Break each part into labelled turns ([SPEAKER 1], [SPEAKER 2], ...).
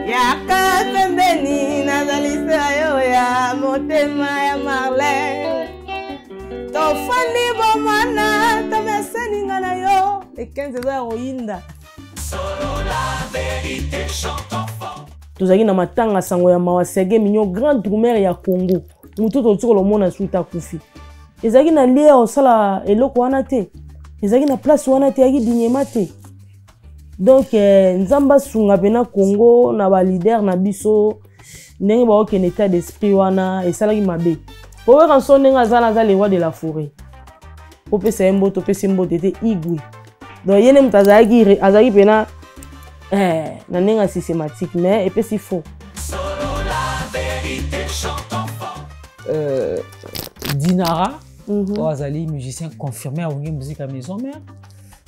[SPEAKER 1] Yaka pembeni nazalisa yo ya motema ya Marlène. Tofandi bomana tameseni ngana yo. Et 15 heures oyinda. Solo la vérité chante enfant. Tozaki na matanga sango ya Mawasege Mignon grand drummer ya Congo. Mutoto tsoko lo mona suta kufi. Ezaki na lie osala eloko wana te. Ezaki na place wana te yaki dinyema te. Donc nzamba sunga pena Congo na ba leader na biso ndenge ba okene état d'esprit wana esalaki mabe. Po we ranso ndenge za les rois de la forêt. Po pesa mboto pesa mboto te igwe. Donc yene mtazaki azaki pena na ndenge systématique mais epesi faux. Solo la vérité chante enfant.
[SPEAKER 2] Dinara Azali musicien confirmé à une musique à maison mère.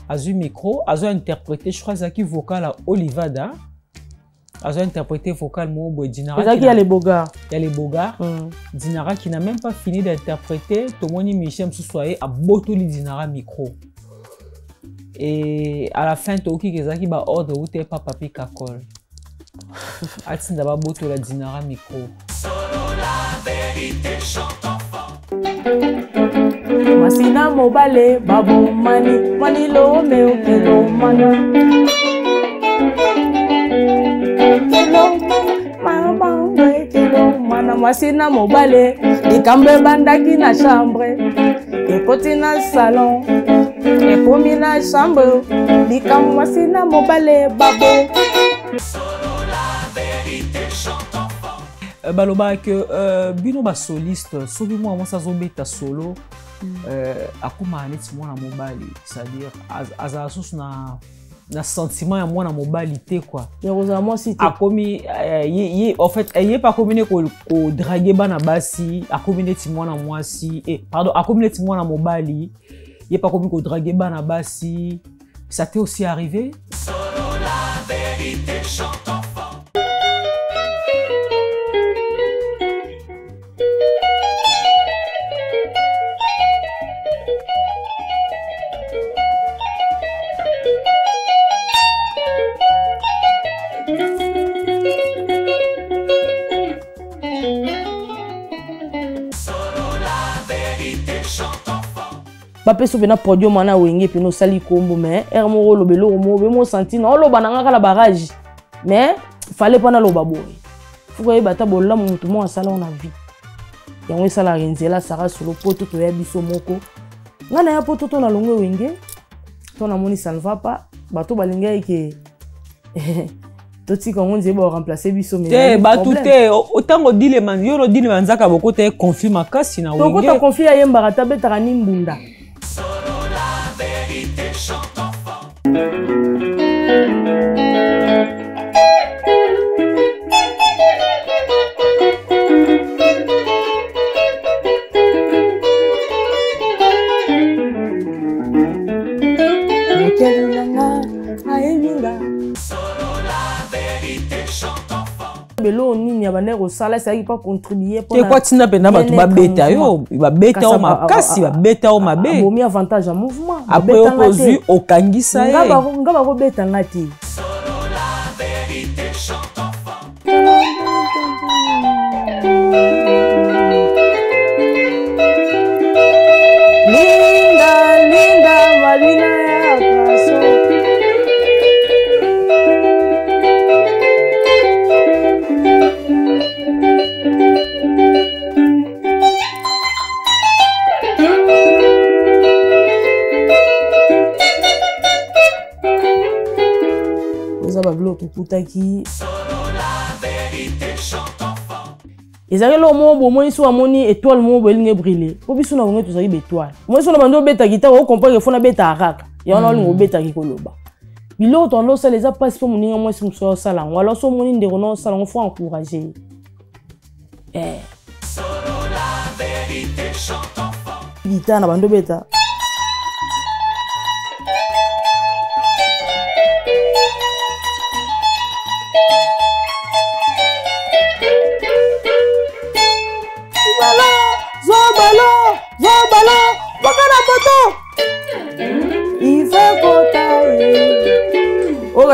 [SPEAKER 2] Azu micro, azu interprété, je crois que vocal à Olivada. Azu interprété vocal moi Dinara.
[SPEAKER 1] Il y a les Bogards.
[SPEAKER 2] Il y a les Bogards. Dinara qui n'a même pas fini d'interpréter. Tomoni Michel Soussoye a botoli Dinara micro. Et à la fin Toki Kezaki ba ordre où t'es pas papi kakol. Atin d'abord botola Dinara micro. Solo la vérité chante enfant.
[SPEAKER 1] Masina mobile babu mani mani lo me okelo mana kelo mana masina mobile ikambe bandaki na chambre ekoti na salon ekomi na chambre likambo masina mobile babu. Solo la vérité chante enfant.
[SPEAKER 2] Baloba que bino ba soliste soki moi ça zobeta solo akuma neti mwana mobali, c'est-à-dire azala source na sentiment ya mwana mobali te quoi.
[SPEAKER 1] Heureusement si
[SPEAKER 2] akomi en fait ayé pas combiné ko draguer bana basi akomi neti mwana mwasi pardon akomi neti mwana mobali yé pas combiné ko draguer bana basi. Ça t'est aussi arrivé? Solo la vérité chante enfant.
[SPEAKER 1] Bape so bena podium mana wenge pino sali kombo mais ermo lo belo mo be mo senti na lo bananga kala barrage mais fallait pas na lo baboy fuko e bata bolla mutu mo sala on a vie yango sala renzela sara solo poto to ya biso moko ngana ya poto to na longo wenge to na moni ça ne va pas bato balinga eke toti ko ngonze ba remplacer biso mais
[SPEAKER 2] te batu te autant dile man yo dile manzaka boko te confirme kasi na wenge
[SPEAKER 1] to ko ta confie ayemba kata betaka ni mbunda.
[SPEAKER 3] Solo la vérité chante enfant. Solo la vérité chante enfant.
[SPEAKER 1] Belo nini ya bande ko sala ça qui pas contribuer
[SPEAKER 2] pour quoi tina pena batu ba beta yo ba beta o makasi ba beta o mabe
[SPEAKER 1] bomi avantage à mouvement
[SPEAKER 2] après opposu okangisa ye
[SPEAKER 1] ngaba ko beta ngati.
[SPEAKER 3] Solo la vérité chante enfant.
[SPEAKER 1] Linda linda malina ya kaso.
[SPEAKER 3] Solo la vérité chante enfant.
[SPEAKER 1] Ezali lo mo bo moi so amoni étoile mo bo elinge briller. Po biso na bongo tozali be étoile. Moi so na bando beta guitare o comprendre fona beta araka. Ya na lingo beta ki koloba. Bilo to ndo ça les a pas pour moninga moi si so sala. Wala so moni ndeko no sala on faut encourager.
[SPEAKER 3] Solo la vérité chante enfant.
[SPEAKER 1] Guitare na bando beta.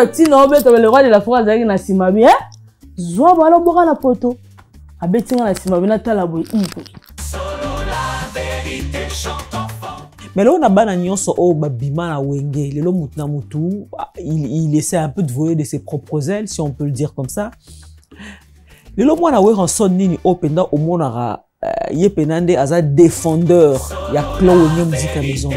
[SPEAKER 1] tina obeta le roi de la forêt azaki na simabi zwa balo boka na poto abetinga na simabi na tala boy
[SPEAKER 2] mais là on a bana nyonso o babima na wenge lelo mutu na mutu il essaie un peu de voler de ses propres ailes si on peut le dire comme ça lelo mwana we ranson nini openda omonaka ye penande aza défendeur ya clan wenge musique à maison.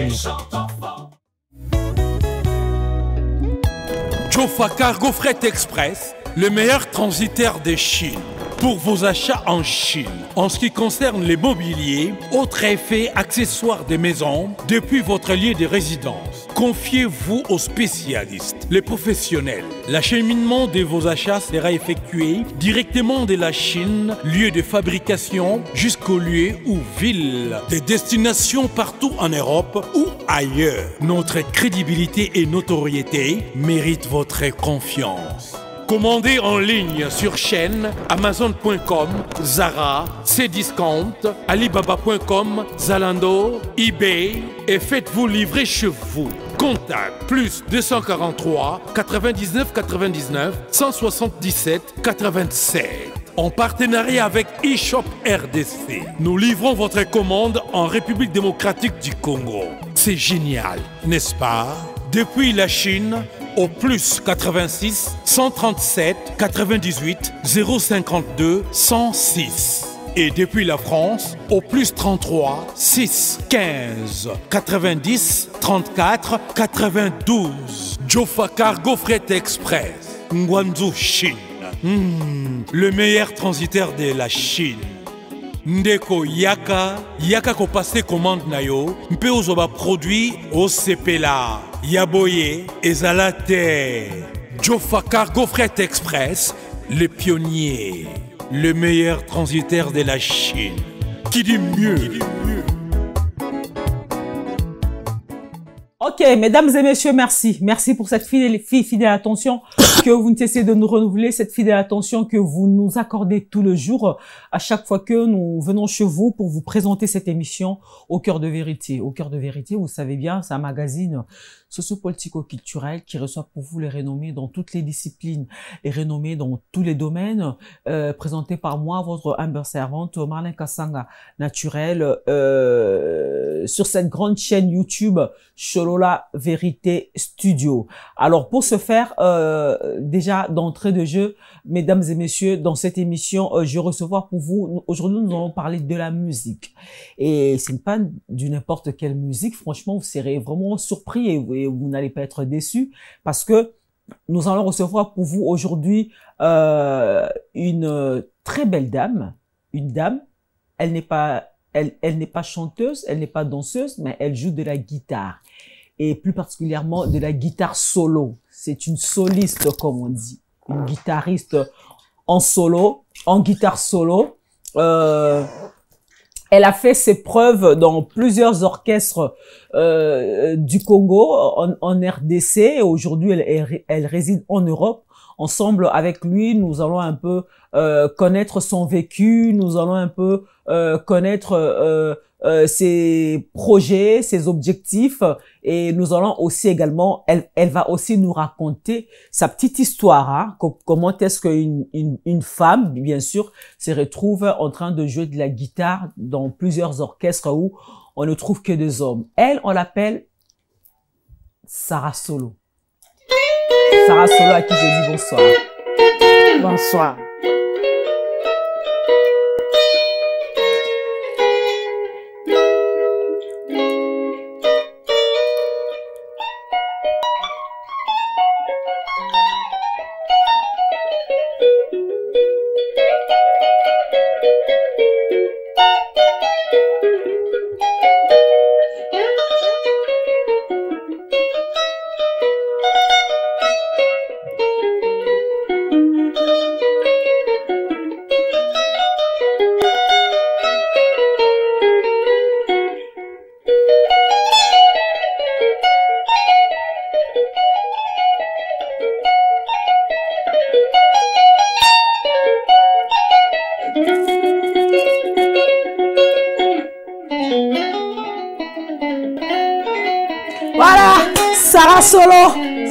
[SPEAKER 4] Jofa Cargo Fret Express, le meilleur transitaire de Chine. Pour vos achats en Chine, en ce qui concerne les mobiliers, autres effets, accessoires des maisons, depuis votre lieu de résidence. Confiez-vous aux spécialistes, les professionnels. L'acheminement de vos achats sera effectué directement de la Chine, lieu de fabrication, jusqu'au lieu ou ville, des destinations partout en Europe ou ailleurs. Notre crédibilité et notoriété méritent votre confiance. Commandez en ligne sur chaîne Amazon.com, Zara, Cdiscount, Alibaba.com, Zalando, eBay et faites-vous livrer chez vous. Contact plus 243 99 99 177 87. En partenariat avec eShop RDC, nous livrons votre commande en République démocratique du Congo. C'est génial, n'est-ce pas? Depuis la Chine, au plus 86 137 98 052 106. Et depuis la France, au plus 33 6 15 90 34 92. Jofa Cargo Fret Express, Guangzhou, Chine. Le meilleur transitaire de la Chine. Ndeko yaka ko passer commande na yo mpe ozoba produit au sepela yaboye ezalate. Jofa Cargo Fret Express, les pionniers, le meilleur transitaire de la Chine. Qui dit mieux?
[SPEAKER 2] Ok, mesdames et messieurs, merci. Merci pour cette fidèle attention que vous ne cessez de nous renouveler, cette fidèle attention que vous nous accordez tout le jour à chaque fois que nous venons chez vous pour vous présenter cette émission Au cœur de vérité. Au cœur de vérité, vous savez bien, c'est un magazine socio-politico-culturel qui reçoit pour vous les renommées dans toutes les disciplines, les renommées dans tous les domaines, présenté par moi, votre humble servante, Marlène Kassanga Naturel, sur cette grande chaîne YouTube, Cholola Vérité Studio. Alors, pour ce faire, déjà d'entrée de jeu, mesdames et messieurs, dans cette émission, je vais recevoir pour vous, aujourd'hui, nous allons parler de la musique. Et c'est pas du n'importe quelle musique, franchement, vous serez vraiment surpris et vous n'allez pas être déçus parce que nous allons recevoir pour vous aujourd'hui une très belle dame, une dame, elle n'est pas chanteuse, elle n'est pas danseuse, mais elle joue de la guitare et plus particulièrement de la guitare solo. C'est une soliste comme on dit, une guitariste en solo, en guitare solo. Elle a fait ses preuves dans plusieurs orchestres du Congo, en RDC. Et aujourd'hui, elle réside en Europe. Ensemble avec lui, nous allons un peu connaître son vécu, nous allons un peu connaître ses projets, ses objectifs, et nous allons aussi également, elle va aussi nous raconter sa petite histoire, hein, comment est-ce qu'une femme, bien sûr, se retrouve en train de jouer de la guitare dans plusieurs orchestres où on ne trouve que des hommes. Elle, on l'appelle Sarah Solo. Sarah Solo, à qui je dis bonsoir.
[SPEAKER 1] Bonsoir.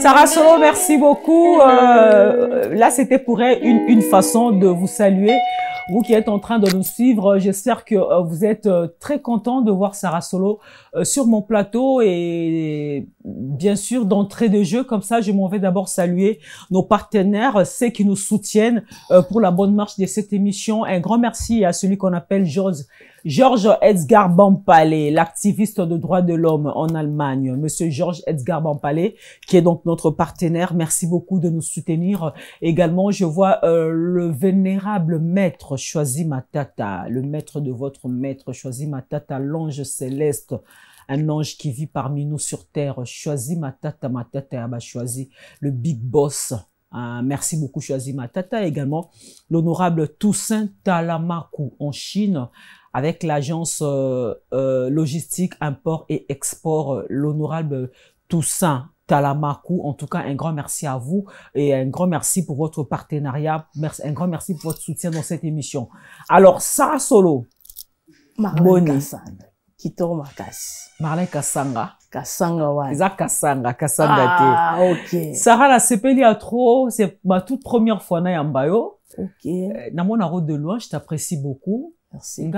[SPEAKER 2] Sarah Solo, merci beaucoup. Là, c'était pour elle une façon de vous saluer. Vous qui êtes en train de nous suivre, j'espère que vous êtes très content de voir Sarah Solo sur mon plateau et bien sûr d'entrée de jeu. Comme ça, je m'en vais d'abord saluer nos partenaires, ceux qui nous soutiennent pour la bonne marche de cette émission. Un grand merci à celui qu'on appelle Georges Edgar Bampalé, l'activiste de droits de l'homme en Allemagne. Monsieur Georges Edgar Bampalé, qui est donc notre partenaire. Merci beaucoup de nous soutenir. Également, je vois le vénérable maître Choisi Matata, le maître de votre maître Choisi Matata, l'ange céleste, un ange qui vit parmi nous sur terre. Choisi Matata, Choisi, le big boss. Merci beaucoup, Choisi Matata. Également, l'honorable Toussaint Talamakou en Chine, avec l'agence logistique, import et export, l'honorable Toussaint Talamakou. En tout cas, un grand merci à vous et un grand merci pour votre partenariat. Un grand merci pour votre soutien dans cette émission. Alors, Sarah Solo.
[SPEAKER 1] Marlène Kassanga. Kitoro Makasi.
[SPEAKER 2] Marlène Kassanga.
[SPEAKER 1] Kassanga, ouais.
[SPEAKER 2] Eza Kassanga te.
[SPEAKER 1] Ah, ok.
[SPEAKER 2] Sarah, la sepeli a trop. C'est ma toute première fois na yambayo.
[SPEAKER 1] Ok.
[SPEAKER 2] Na mon route de loin, je t'apprécie beaucoup.
[SPEAKER 1] Merci.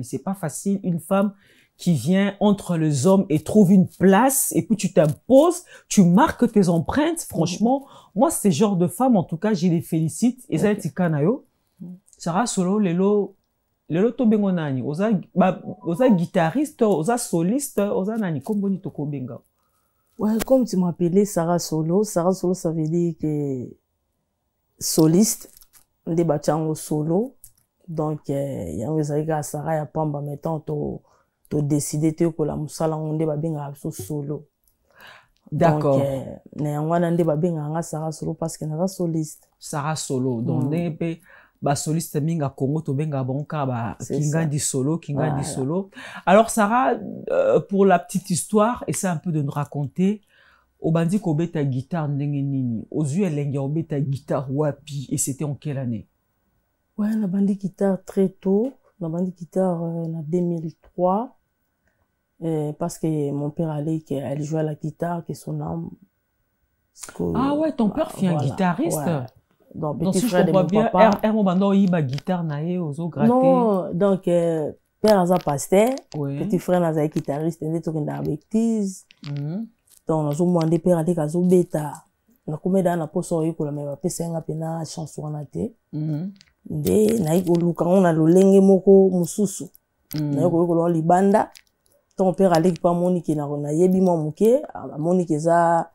[SPEAKER 2] C'est pas facile, une femme qui vient entre les hommes et trouve une place et puis tu t'imposes, tu marques tes empreintes. Franchement, moi, ces genres de femmes, en tout cas, je les félicite. Et ça, c'est Kanayo. Sarah Solo, lelo tobengo nani. Oza guitariste, oza soliste, oza nani. Komboni toko benga.
[SPEAKER 1] Ouais, comme tu m'appelais Sarah Solo, ça veut dire que soliste. Nde bachango solo donc yango ezalika Sarah ya pamba maintenant to décider te ko la musala nde babenga so solo.
[SPEAKER 2] D'accord.
[SPEAKER 1] Donc na yango wana nde babenga nga Sarah Solo parce que na soliste.
[SPEAKER 2] Sarah Solo donc nebe ba soliste minga Congo to benga bonka ba Kingandi Solo, Kingandi Solo. Alors Sarah, pour la petite histoire, essaie un peu de nous raconter. Obandi kobe ta guitare ndenge nini, ozu elenge obe ta guitare wapi, et c'était en quelle année?
[SPEAKER 1] Ouais, la bandi guitare très tôt, la bandi guitare en 2003, parce que mon père allait jouer à la guitare, que son âme.
[SPEAKER 2] Ah ouais, ton père fut un guitariste. Ouais.
[SPEAKER 1] Donc
[SPEAKER 2] petit frère de mon papa. Mon iba guitare nae ozo gratter.
[SPEAKER 1] Non, donc père aza pasteur, petit frère naza guitariste, ndé to kenda bêtise. Donc, nous avons demandé père aller à Zobeta. Nous avons mis dans la poche sur l'école, mais après, on a fait une chanson en athée. De, on a le lenge moko mususu. Nous avons fait libanda. Ton père allait pas Monique na on a yebi mo muke, Monique za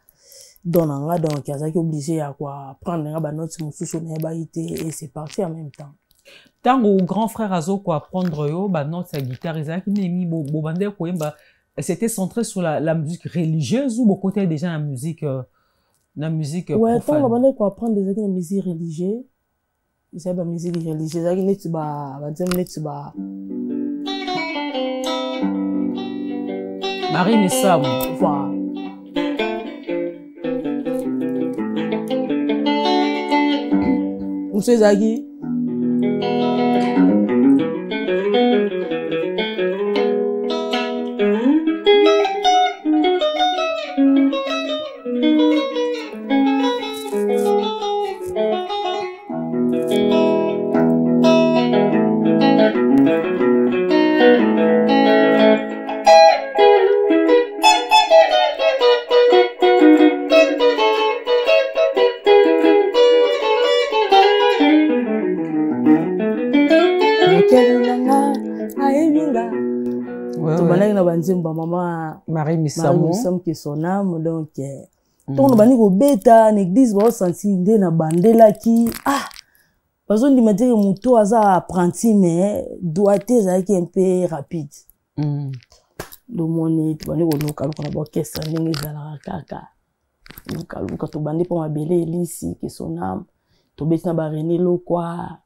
[SPEAKER 1] donanga donc il a obligé à quoi prendre un note mususu na ba ité et c'est parti en même temps.
[SPEAKER 2] Tant au grand frère azo quoi prendre yo ba note sa guitare ezaki nemi bo bande ko yemba. C'était centré sur la musique religieuse ou beaucoup côté déjà la musique
[SPEAKER 1] ouais, quand on va quoi apprendre des la musique religieuse, c'est la musique religieuse, ça qui
[SPEAKER 2] Marie Messam.
[SPEAKER 1] Voilà. Monsieur Zagi.
[SPEAKER 2] Marie Missam
[SPEAKER 1] qui est son âme donc ton bani ko beta l'église va sentir ndé na bandela qui parce qu'on dit que muto aza apprenti mais doigté ça qui un peu rapide do moni to bani ko loka ko na ba orchestre ndenge za la kaka luka to bandi po mabele elisi qui est son âme to beti na ba René Lokwa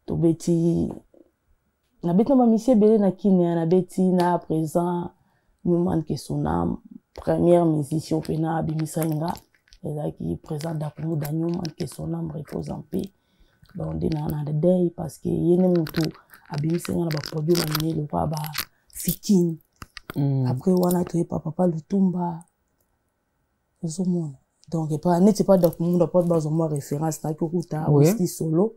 [SPEAKER 1] to beti na beti na ba Michel Belé na kine na beti na présent Newman qui son âme première musicien pena Bimisainga et qui présente d'après Newman qui son âme repose en paix donc de na day parce que yene mutu Bimisainga na ba produire na le quoi ba fikin après wana to papa Lutumba Donc, n'est pas d'accord, on n'a pas besoin de référence, n'a que Ruta, Whisky Solo,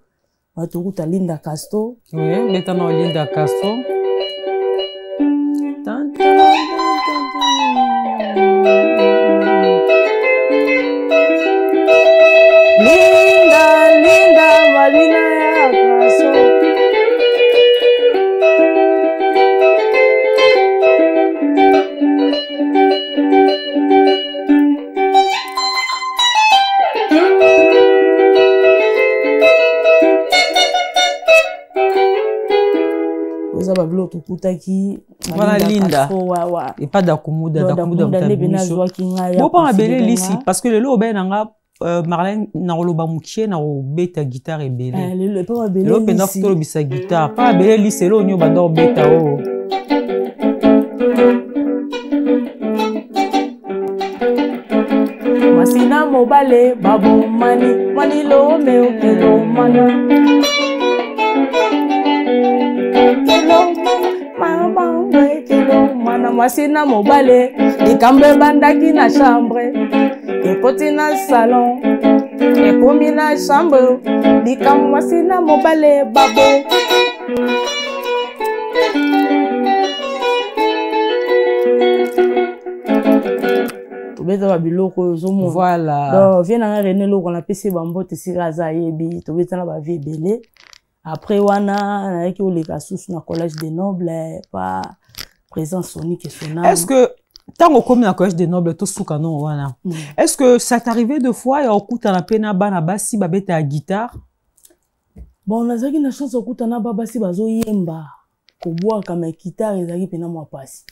[SPEAKER 1] Ruta Linda Casto.
[SPEAKER 2] Oui, maintenant Linda Casto.
[SPEAKER 1] Linda, Marina Casto.
[SPEAKER 2] Voilà Linda. Et pas d'Akumuda, bon pas abelé ici parce que le lot ben nga Marlène na roloba mukie na beta guitare et belé. Le pena photo bisa guitare. Pas abelé ici lo nyo bando beta o.
[SPEAKER 1] Masina mobale babo mani lo me okelo mana. Masina mobale ikambe bandaki na chambre ekoti na salon ekomi na chambre likambo masina mobale babo tobeta babiloko ozomona
[SPEAKER 2] voilà
[SPEAKER 1] donc vient na René loko na pesi bambote sika za yebi tobeta na ba vie belé après wana na yaki oleka susu na collège des nobles pas présence sonique et sonore.
[SPEAKER 2] Est-ce que tant qu'on comme dans le collège des nobles tout souka non wana est-ce que ça t'arrivait de fois et okuta na pena bana basi babeta à guitare
[SPEAKER 1] bon nazaki na chance okuta na babasi bazo yemba koboa kama guitare ezaki pena mwa pasi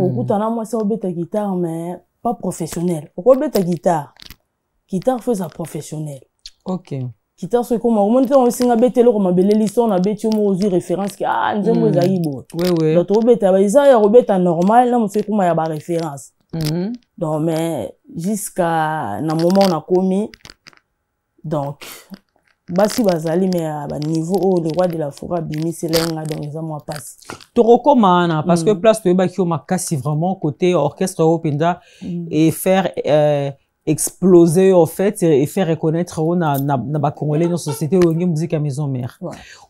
[SPEAKER 1] okuta na mwa sa obeta guitare mais pas professionnel okobeta guitare faut ça professionnel.
[SPEAKER 2] OK.
[SPEAKER 1] Guitare so comme au monde on singa betelo comme beleli son na beti mo ozu référence ki nzembo ezaki bo.
[SPEAKER 2] Oui.
[SPEAKER 1] Donc obeta ba isa ya obeta normal na mo se kuma ya ba référence. Donc mais jusqu'à na moment on a commis donc basi bazali mais à niveau au le roi de la forêt bimi selenga donc ils ont moi passe.
[SPEAKER 2] Tu recommandes parce que place to baki o makasi vraiment côté orchestre openda et faire exploser en fait et faire reconnaître na congolais dans société ou musique à maison mère.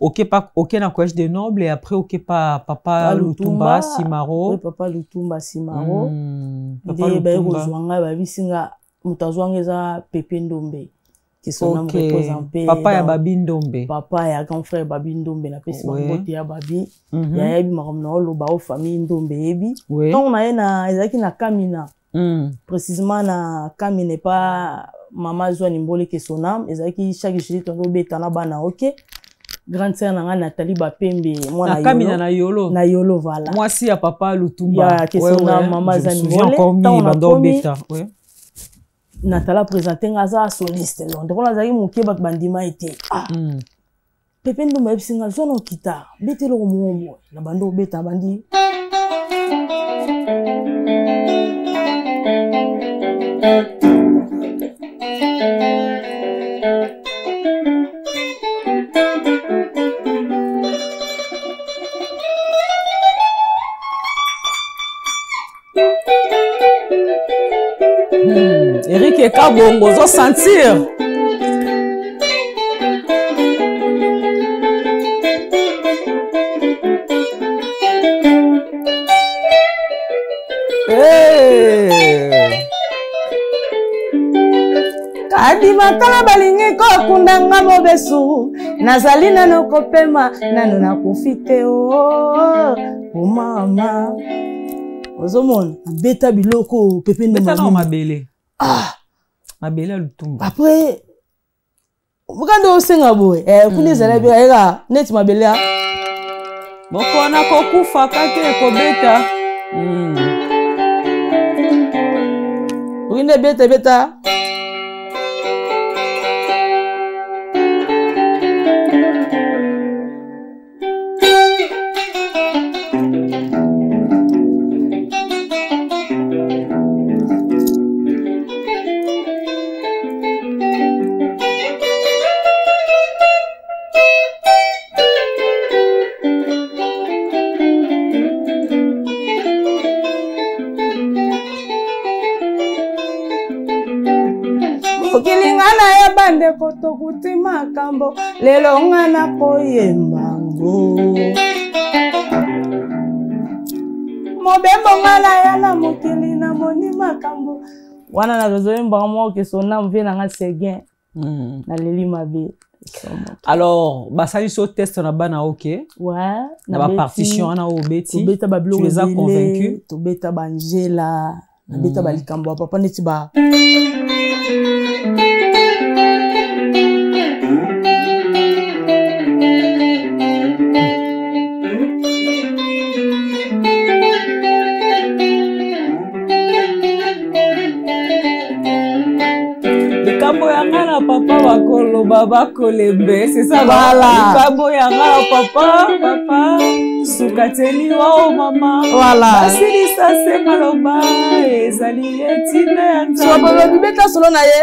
[SPEAKER 2] OK na collège des nobles et après OK pas papa Lutumba Simaro.
[SPEAKER 1] Oui, papa Lutumba Simaro. Nde ba kozwanga ba bisinga mutazwanga za Pepe Ndombe qui sont nom représenté
[SPEAKER 2] papa ya Babi Ndombe.
[SPEAKER 1] Papa ya grand frère Babi Ndombe na pesi mbote ya Babi. Ya yebi makomna oloba o famille Ndombe yebi. Donc na ezaki na Kamina. Précisément na Kami n'est pas maman Zoa Nimbole que son âme ezaki chaque jeudi tondo beta na bana OK grande sœur na Nathalie Bapembe moi
[SPEAKER 2] na Kami na yolo
[SPEAKER 1] voilà
[SPEAKER 2] moi si ya papa Lutumba
[SPEAKER 1] ya que son âme maman Zoa Nimbole
[SPEAKER 2] tant bando beta
[SPEAKER 1] Nathalie présenté ngaza soliste donc on a zaki moké bak bandima été Pepe Ndombe bisinga zona guitare betelo mo na bando beta bandi
[SPEAKER 2] Eric et Kabongo, vous sentir.
[SPEAKER 1] Kadi matala balingi kokundanga mobesu nazali nano kopema nano nakufite o mama ozomona beta biloko Pepe Ndombe
[SPEAKER 2] beta na mabele mabele Lutumba
[SPEAKER 1] après bukando osenga boy kuni zala bi ega net mabele a
[SPEAKER 2] bokona kokufa kake kobeta
[SPEAKER 1] Winde beta mokili nga na ya bandeko tokuti makambo lelo nga nakoyembango mobembo nga na ya na mokili namoni makambo wana nazoyembanga mwa kesona mve nanga segien naleli mabe.
[SPEAKER 2] Alors, basali so test na bana ok.
[SPEAKER 1] Ouais.
[SPEAKER 2] Na ba partition na obeti.
[SPEAKER 1] Tu
[SPEAKER 2] les as convaincus.
[SPEAKER 1] Tu beta banjela. Na beta balikambo papa neti ba.
[SPEAKER 2] Papa bakolo baba kolebe c'est ça
[SPEAKER 1] voilà
[SPEAKER 2] kabo ya ngala papa sukateli wa mama
[SPEAKER 1] voilà
[SPEAKER 2] basili ça c'est maloba ezali etina ya nzambe
[SPEAKER 1] so baba bibeta solo na ye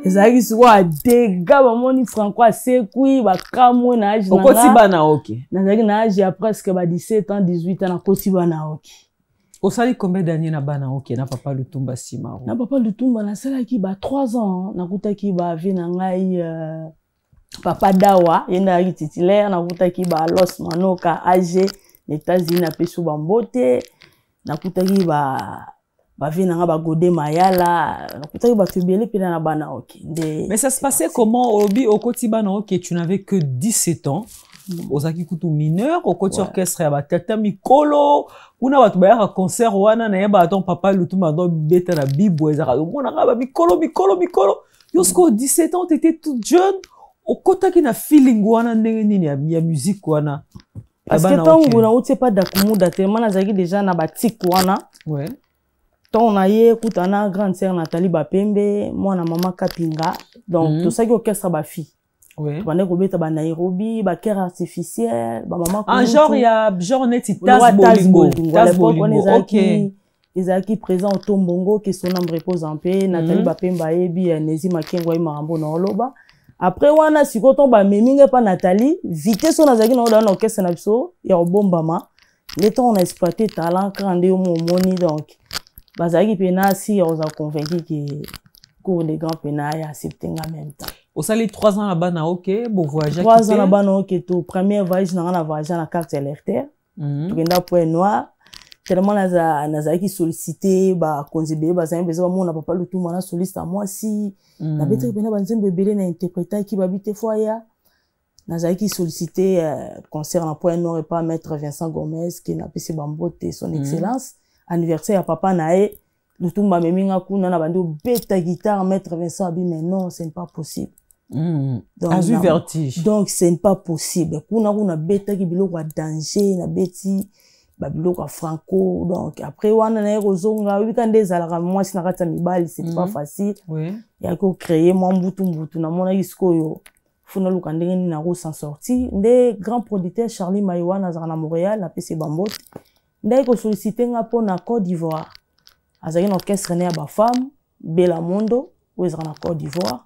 [SPEAKER 1] ezalaki sikoyo adega bamoni franco asekwi bakamwe na age
[SPEAKER 2] okoti bana oke
[SPEAKER 1] nazalaki na age ya presque ba 17 ans 18 ans nakoti bana oke.
[SPEAKER 2] Osali combien d'années na bana oke na papa Lutumba Simaro?
[SPEAKER 1] Na papa Lutumba nasalaki ba 3 ans nakutaki ba vie na ngai papa Dawa yenda aki titulaire nakutaki ba Los Manoka age les États-Unis na pesu bambote nakutaki ba vie na nga ba Godé Mayala nakutaki ba tubele pena na bana oke.
[SPEAKER 2] Mais ça se passait comment obi okoti bana oke? Tu n'avais que 17 ans. Ozaki kutu mineur okoti orchestre ya batata mikolo kuna batu bayaka concert wana na yeba ton papa Lutumba do beta na bibo ezaka mona ba mikolo yosko 17 ans t'étais toute jeune okotaki na feeling wana ndenge nini ya musique wana
[SPEAKER 1] parce que tango na uti pas dakumuda tellement nazaki déjà na batik wana
[SPEAKER 2] ouais
[SPEAKER 1] ton na ye kutana grande sœur Nathalie Bapembe moi na maman Kapinga donc tout ça qui orchestre ba fille.
[SPEAKER 2] Ouais.
[SPEAKER 1] Tu vas kobeta ba Nairobi, ba cœur artificiel, ba maman.
[SPEAKER 2] En genre il y a genre neti Tas Bolingo.
[SPEAKER 1] OK. Ezaki présent au Tombongo qui son âme repose en paix, Nathalie Bapemba ebi Nezi Makengo e Marambo na oloba. Après wana sikoto ba meminga pa Nathalie, vitesse on azaki na dans orchestre na biso ya obombama. Les temps on a exploité talent grande au moni donc bazaki pena si on a convaincu que cours de grand pena ya accepter en même temps.
[SPEAKER 2] Au sali 3 ans là-bas na OK, bon voyage
[SPEAKER 1] 3 ans là-bas na OK tout premier voyage na voyage na carte LRT. Tukenda Point Noir. Tellement naza qui sollicité ba konzibé ba zamba besoin mon papa Lutumba na soliste à moi si na bete pena ba nzembe belé na interpréter qui babite foya. Naza qui sollicité concert na Point Noir et pas maître Vincent Gomez qui n'a pissé bambote son excellence anniversaire à papa nae Lutumba meminga kuna na bando beta guitare maître Vincent abi mais non c'est pas possible.
[SPEAKER 2] Donc, a vertige.
[SPEAKER 1] Donc ce n'est pas possible. Kuna beta ki biloko danger na beti ba biloko franco donc après wana na rozonga weekend ezalaka moi si na kata mibali c'est pas facile.
[SPEAKER 2] Oui.
[SPEAKER 1] Ya ko créer moi mbutu na mona iskoyo funa luka ndenge ni na ro s'en sortir nde grand producteur Charlie Maïwana na Montréal na PC Bambot nde ko solliciter nga po na Côte d'Ivoire. Azaki na orchestre na ba femme Bela Mondo ou ezana Côte d'Ivoire.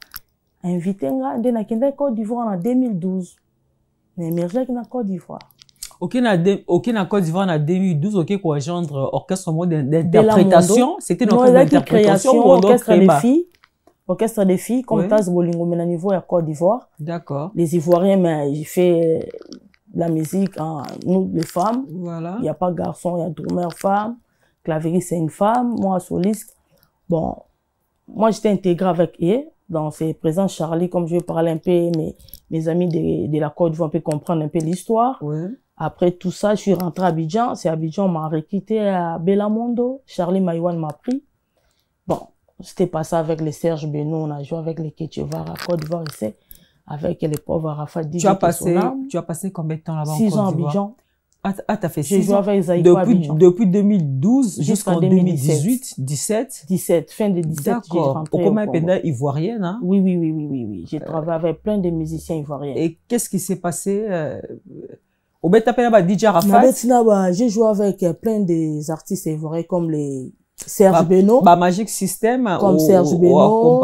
[SPEAKER 1] Invité nga de na kende Côte d'Ivoire en 2012. Mais émergé na Côte d'Ivoire.
[SPEAKER 2] OK na Côte d'Ivoire en 2012 OK pour rejoindre orchestre mode d'interprétation, c'était une orchestre d'interprétation ou
[SPEAKER 1] orchestre des filles comme Tas Bolingo mais à niveau à Côte d'Ivoire.
[SPEAKER 2] D'accord.
[SPEAKER 1] Les Ivoiriens mais j'ai fait la musique en nous les femmes.
[SPEAKER 2] Voilà.
[SPEAKER 1] Il y a pas garçon, il y a drummer femme, clavieriste c'est une femme, moi soliste. Bon, moi j'étais intégré avec eux. Donc, c'est présent Charlie, comme je vais parler un peu, mes amis de la Côte d'Ivoire peuvent comprendre un peu l'histoire.
[SPEAKER 2] Ouais.
[SPEAKER 1] Après tout ça, je suis rentré à Abidjan. C'est Abidjan, on m'a recruté à Belamondo. Charlie Maïwan m'a pris. Bon, c'était pas ça avec les Serge Beno, on a joué avec les Ketchevar à Côte d'Ivoire. avec les pauvres Arafat DJ.
[SPEAKER 2] Tu as passé combien de temps là-bas?
[SPEAKER 1] 6 ans à Abidjan.
[SPEAKER 2] Ah, t'as fait 6 ans.
[SPEAKER 1] J'ai joué avec Zaïko à Abidjan.
[SPEAKER 2] Depuis 2012 jusqu'en 2018, 17.
[SPEAKER 1] 17, fin de 17.
[SPEAKER 2] D'accord. Au Koma Penda ivoirienne, hein?
[SPEAKER 1] Oui. J'ai travaillé avec plein de musiciens ivoiriens.
[SPEAKER 2] Et qu'est-ce qui s'est passé au Betapena DJ Arafat?
[SPEAKER 1] J'ai joué avec plein des artistes ivoiriens comme les Serge Beno.
[SPEAKER 2] Magic System.
[SPEAKER 1] Comme Serge Beno.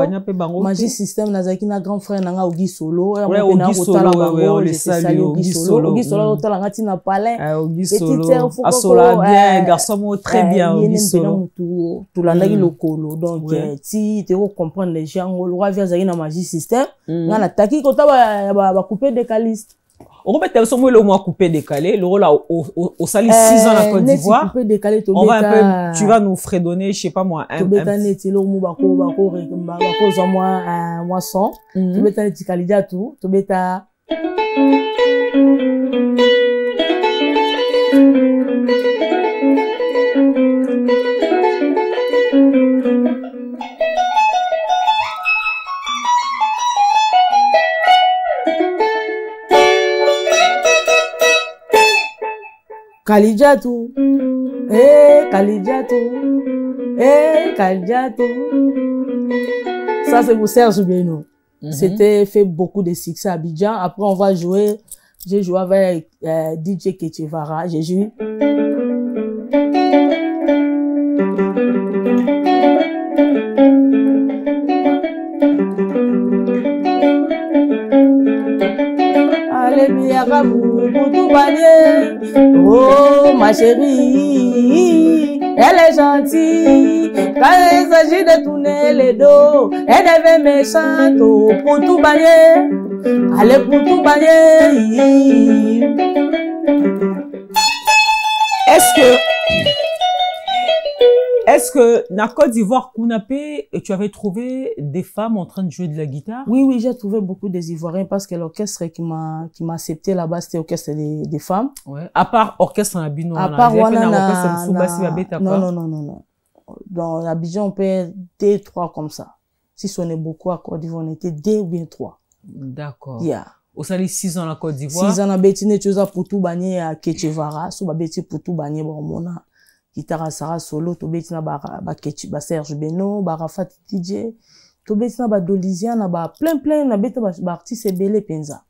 [SPEAKER 2] Magic
[SPEAKER 1] System, Nazaki, na grand frère, nanga Ogi Solo.
[SPEAKER 2] Ouais, Ogi Solo, on les salue. Ogi Solo.
[SPEAKER 1] Ogi Solo, on t'a ngati na palais.
[SPEAKER 2] Ogi Solo. Asola bien, garçon très bien, Ogi Solo.
[SPEAKER 1] Tout l'année le colo. Donc, si tu veux comprendre les gens, on va via Zaki na Magic System. On a taki, quand va couper des calistes.
[SPEAKER 2] On va peut-être le moins coupé décalé. Le rôle au Sali 6 ans à Côte d'Ivoire. On va un peu, tu vas nous fredonner, je sais pas moi, un
[SPEAKER 1] peu. Tu moi 100. Tu beta neti kalija tout. Tu beta. Kalijatu, Kalijatu, Kalijatu. Ça, c'est pour Serge Beno. C'était fait beaucoup de succès à Abidjan. Après, on va jouer. J'ai joué avec DJ Ketchevara. J'ai joué. Allez, Biaramou, Boutou Banier. Oh, ma chérie, elle est gentille. Quand il s'agit de tourner les dos, elle devient méchante. Oh, Boutou Banier. Allez, Boutou Banier.
[SPEAKER 2] Est-ce que, na Côte d'Ivoire, Kounapé, tu avais trouvé des femmes en train de jouer de la guitare?
[SPEAKER 1] Oui, j'ai trouvé beaucoup des Ivoiriens parce que l'orchestre qui m'a accepté là-bas, c'était l'orchestre des femmes.
[SPEAKER 2] Ouais. À part orchestre en Abidjan.
[SPEAKER 1] À part non. Dans l'Abidjan, on peut être 2, 3 comme ça. Si on est beaucoup à Côte d'Ivoire, on était 2 ou bien 3.
[SPEAKER 2] D'accord.
[SPEAKER 1] Yeah.
[SPEAKER 2] Au Sali 6 ans à la Côte d'Ivoire.
[SPEAKER 1] 6 ans à Bétine, tu as pour tout bagner à Ketchevara. Sous Bétine pour tout bagner, bon, mon a. Guitare Sarah solo, to betina ba Serge Beno, ba Arafat DJ, to betina ba Dolisiana, ba plein, na beta ba artiste belé penza.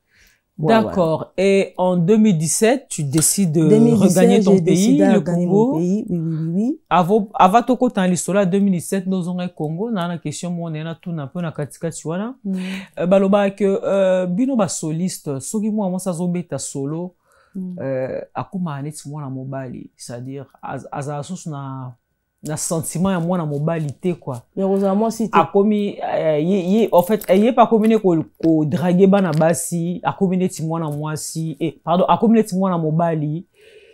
[SPEAKER 2] D'accord. Et en 2017, tu décides de regagner ton pays, le Congo.
[SPEAKER 1] Oui.
[SPEAKER 2] Avant toko tan listola 2017, nous avons Congo, na la question mon na tout na peu na katika tuana. Baloba que bino ba soliste, soki moi ça zobeta solo. Akuma neti mwana mobali, c'est-à-dire aza sous na sentiment ya mwana mobali te quoi.
[SPEAKER 1] Heureusement si
[SPEAKER 2] akomi en fait ayé pas combiner ko draguer bana basi, akomi neti mwana mwasi akomi neti mwana mobali,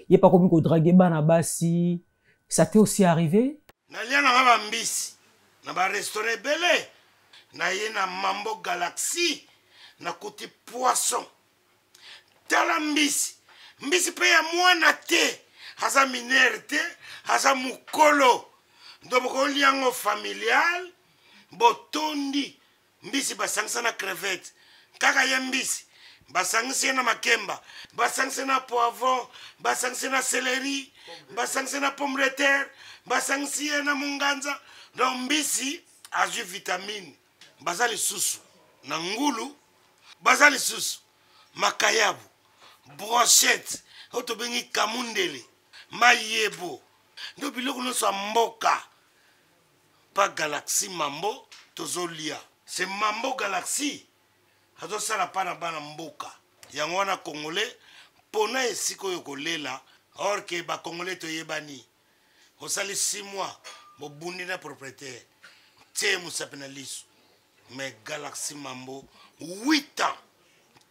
[SPEAKER 2] yé pas combiner ko draguer bana basi. Ça t'est aussi arrivé?
[SPEAKER 5] Nalia na ba mbisi na ba restaurant belé na yé na Mambo Galaxy na côté poisson tala mbisi mbisi pe ya mwana te haza minere te haza mukolo ndoboko liango familial botondi mbisi basangisa na crevette kaka ya mbisi basangisa na makemba basangisa na poivron basangisa na céleri basangisa na pomme de terre basangisa na munganza donc mbisi azu vitamine bazali susu na ngulu bazali susu makayabu brochette oto bengi kamundele mayebo ndo biloko no so mboka pa Galaxy Mambo tozolia c'est Mambo Galaxy azo sala pana bana mboka yango wana congolais pona esiko yokolela or que ba congolais to yebani osali 6 mois bo bundi na propriétaire te musapena lisu mais Galaxy Mambo 8 ans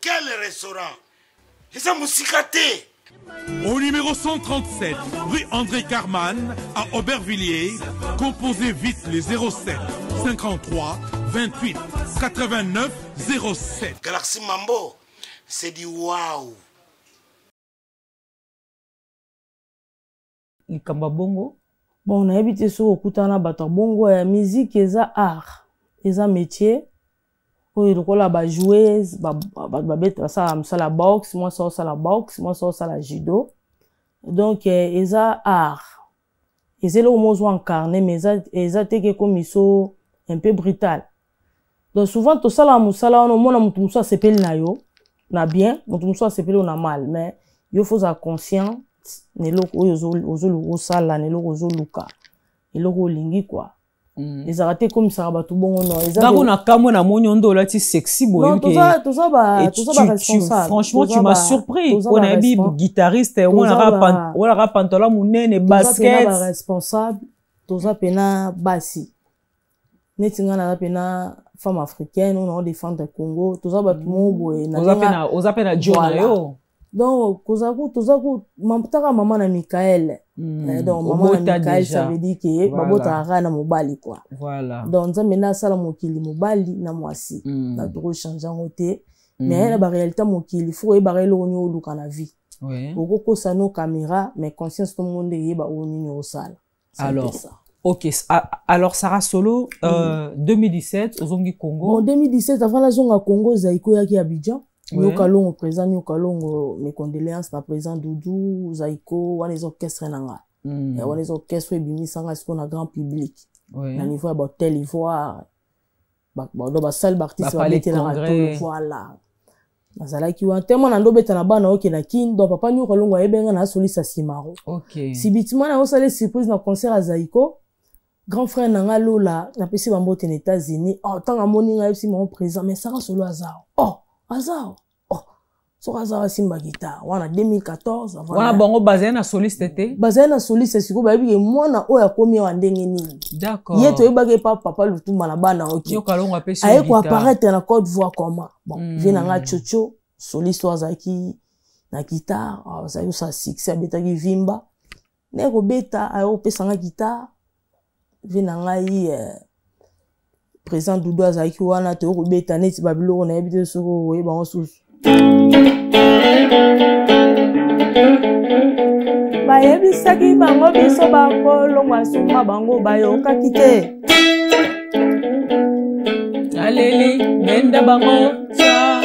[SPEAKER 5] quel restaurant.
[SPEAKER 4] Au numéro 137, rue André Carman, à Aubervilliers, composez vite les 07 53 28 89 07.
[SPEAKER 5] Galaxy Mambo, c'est du waouh.
[SPEAKER 2] Likamba bongo.
[SPEAKER 1] Bon, on a habité sur Okutana Bata. Bongo, musique, c'est art, c'est un métier. Oui, donc là, bah joueuse, ça la boxe, moi ça la boxe, moi ça la judo. Donc ils ont art. Ils ont le mot incarné, mais ils ont été comme ils sont un peu brutal. Donc souvent tout ça là, on a tout ça s'appelle na yo, na bien, tout ça s'appelle on a mal, mais il faut être conscient. Ne lo ozo ça là, ne lo ozo luka, ne lo lingi quoi. Les arrêtés comme ça va tout bon non.
[SPEAKER 2] D'accord, on a comme na monyondo là, tu sexy boy.
[SPEAKER 1] Non, tout ça responsable.
[SPEAKER 2] Franchement, tu m'as surpris. On a un guitariste, on a rap pantalon, mounene, basket.
[SPEAKER 1] Tout ça responsable. Tout ça pena bassi. Netinga na pena femme africaine, on a défendre le Congo. Tout ça va tout mon boy.
[SPEAKER 2] On a pena John.
[SPEAKER 1] Donc, Kozaku, maman na Michael. Donc, maman na Michael, ça veut dire que babota ara na mobali quoi.
[SPEAKER 2] Voilà.
[SPEAKER 1] Donc, ça mena sala mokili mobali na mwasi. Na trop changer ngote. Mais la réalité mokili, faut e barelo onyo luka na vie.
[SPEAKER 2] Oui.
[SPEAKER 1] Oko sa no caméra, mais conscience tout le monde yeba onyo au sala.
[SPEAKER 2] Alors, ok. Alors, Sarah Solo, 2017, Ozongi Congo.
[SPEAKER 1] En 2017, avant la zone à Congo, Zaiko yaki Abidjan. Nyokalongo présent, Nyokalongo, mes condoléances na présent Doudou, Zaiko, ou les orchestres nanga. Ou les orchestres bimi sanga ce qu'on a grand public. Na niveau à Bâtel Ivoire, dans salle d'artistes va mettre la radio, voilà. Nazala ki wa tellement na ndobeta na bana oke na kin, donc papa Nyokalongo ebenga na solisa Simaro.
[SPEAKER 2] OK.
[SPEAKER 1] Si bitima na osale surprise na concert à Zaiko, grand frère nanga Lola, na pesi bambote aux États-Unis. Oh, tant amoni nga epsi mon présent, mais ça solo azar. Oh, azar. Oh, so azar simba guitare. Wana 2014,
[SPEAKER 2] wana bongo basé na soliste té.
[SPEAKER 1] Basé na soliste siko ba bi mwana oya komi wa ndenge nini.
[SPEAKER 2] D'accord.
[SPEAKER 1] Yeto yebage papa Lutumba na bana oki.
[SPEAKER 2] Nyokalongo apesi
[SPEAKER 1] guitare. Aye ko apparaître na Côte d'Ivoire comment. Bon, vina nga chocho, soliste wazaki na guitare, ça yo sa succès betaki vimba. Neko beta ayo pesa nga guitare. Vina ngai présent Doudou azaki wana te ko beta neti babilo na yebite soko we ba osusu ba yebisaki bango biso bakolongwa suma bango bayokaki te
[SPEAKER 2] aleli menda bango cha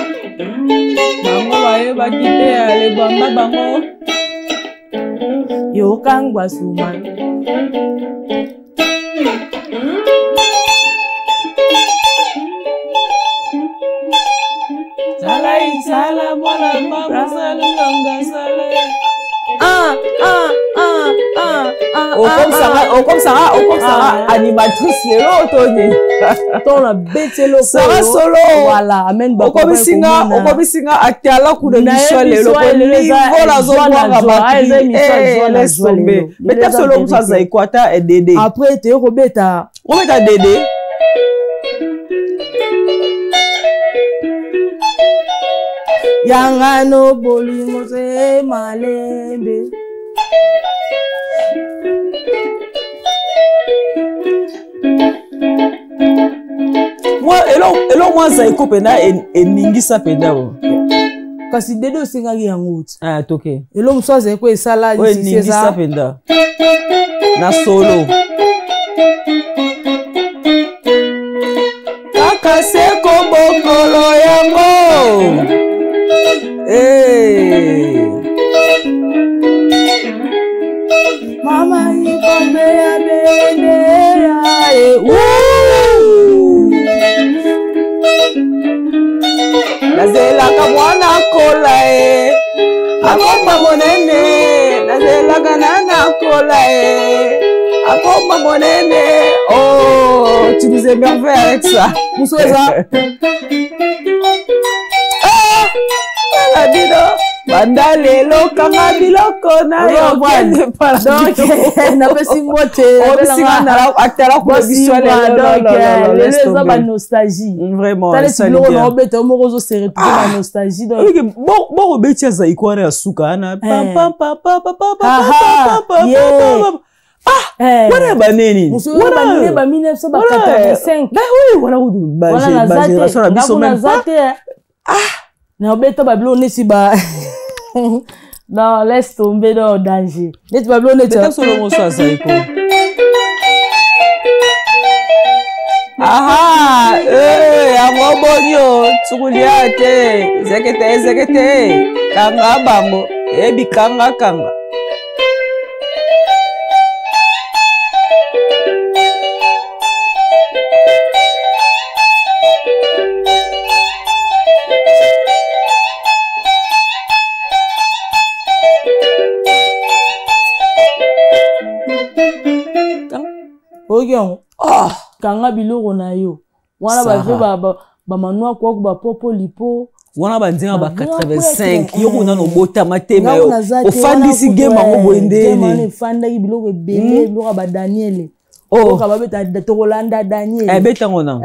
[SPEAKER 2] bango bayebaki te alebamba bango
[SPEAKER 1] yokangwa suma
[SPEAKER 2] Sala mwana mama salunga sala. Comme ça, animatrice les autres.
[SPEAKER 1] Ton la bête lo.
[SPEAKER 2] Sarah Solo.
[SPEAKER 1] Voilà, amen ba.
[SPEAKER 2] Okobi singa akala ku de mission le voilà zona ba. Laisse tomber. Mais ta solo ça za ikwata et Dédé.
[SPEAKER 1] Après te robeta.
[SPEAKER 2] Robeta Dédé.
[SPEAKER 1] Yangano bolingo se malembe.
[SPEAKER 2] Moi, elo moi Zaiko penda eningisa penda o.
[SPEAKER 1] Kasi Dédé osengaki yango uti.
[SPEAKER 2] Ah, toke.
[SPEAKER 1] Elo muso Zaiko esala
[SPEAKER 2] d'ici c'est ça. Penda. Na solo. Kaka seko bokolo yango. Hey.
[SPEAKER 1] Mama ikombe ya bendera
[SPEAKER 2] nazelaka mwana kola akoma monene nazelaka nana kola akoma monene. Oh, tu nous émerveilles avec ça.
[SPEAKER 1] Moussouza.
[SPEAKER 2] Banda lelo kanga biloko na yo bwana pala
[SPEAKER 1] donc na pesi mote
[SPEAKER 2] obisinga na acteur ko visuel
[SPEAKER 1] donc les ba nostalgie
[SPEAKER 2] vraiment
[SPEAKER 1] ça le no beta mo rozo serre tout la nostalgie donc
[SPEAKER 2] bon obeti zaiko na suka na pam pam pam pam pam pam wana baneni
[SPEAKER 1] wana ba 1985
[SPEAKER 2] oui wana ba génération na biso même
[SPEAKER 1] na beta bablo nesi ba non laisse tomber dans danger neti bablo neti
[SPEAKER 2] beta solo mo sa Zaiko aha bango bonio tukulia te zekete kanga bango ebi kanga
[SPEAKER 1] Oyo kanga biloko na yo wana baje ba manwa kwa ba popo lipo
[SPEAKER 2] wana banzinga ba 85 yoko na no bota matema yo ofandisi game ngo boendeni
[SPEAKER 1] game fanda ki biloko ebele biloko ba Daniel oh ka ba beta tokolanda Daniel
[SPEAKER 2] beta ngona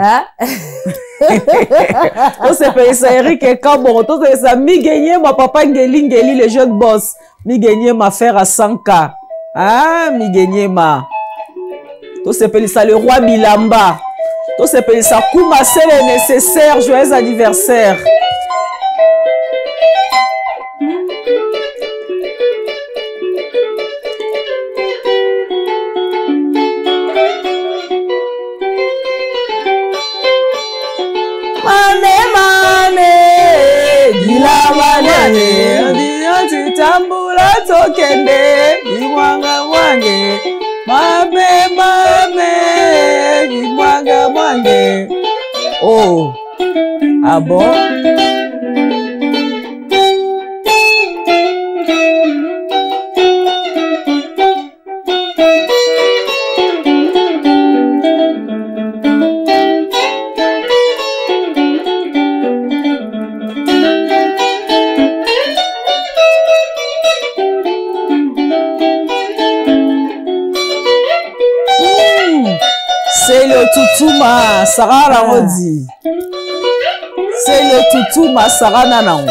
[SPEAKER 2] on se fait ça Eric Kabon to se ça mi gagner ma papa ngeli le jeune boss mi gagner ma faire à 100k mi gagner ma to se fait ça le roi Bilamba to se fait ça Kouma c'est le nécessaire joyeux anniversaire tambula tokende imwanga mwange mame imwanga mwange oh ah bon c'est le Tutuma Sarah Ramodi. C'est le Tutuma Sarah Nanango.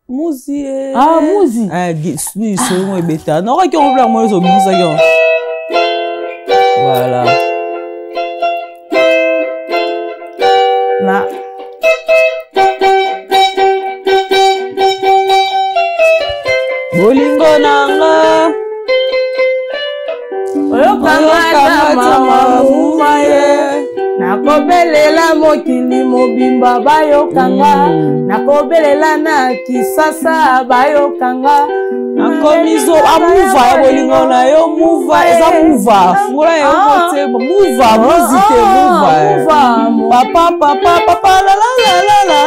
[SPEAKER 2] Mouzi.
[SPEAKER 1] Ah, Mouzi.
[SPEAKER 2] Oui, c'est un bêta. Non, qui on veut moi, voilà.
[SPEAKER 1] Là.
[SPEAKER 2] Bolingo nanga.
[SPEAKER 1] Oyo kanga mama mumaye. Nakobelela mokili mobimba bayokanga. Nakobelela na kisasa bayokanga.
[SPEAKER 2] Nakomizo amuva ya bolingo na yo muva eza muva fungula yo kote muva muzike muva papa la la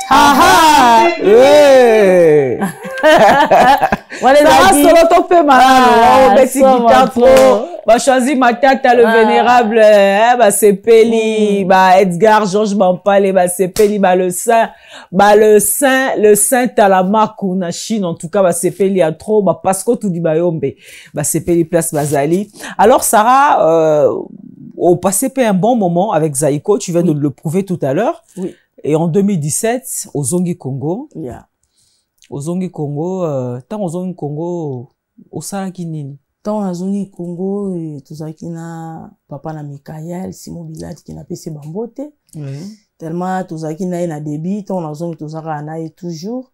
[SPEAKER 2] haha ça solo to pe malano beti kitafo va choisir Matata le vénérable bah Sepeli bah Edgar Georges Bampale bah Sepeli bah le saint Talamaku na Chine en tout cas bah Sepeli a trop bah Pasco tout dit bah yombe bah Sepeli place Bazali. Alors Sarah au passé un bon moment avec Zaïko, tu viens de le prouver tout à l'heure.
[SPEAKER 1] Oui.
[SPEAKER 2] Et en 2017 au Zongi Congo.
[SPEAKER 1] Yeah.
[SPEAKER 2] Au Zongi Congo tant au Zongi Congo au Saraki nini.
[SPEAKER 1] Tant au Zongi Congo tout ça qui na papa na Mikael Simon Bilati qui na pesi bambote.
[SPEAKER 2] Oui.
[SPEAKER 1] Tellement tout ça qui na débit tant au Zongi tout ça na toujours.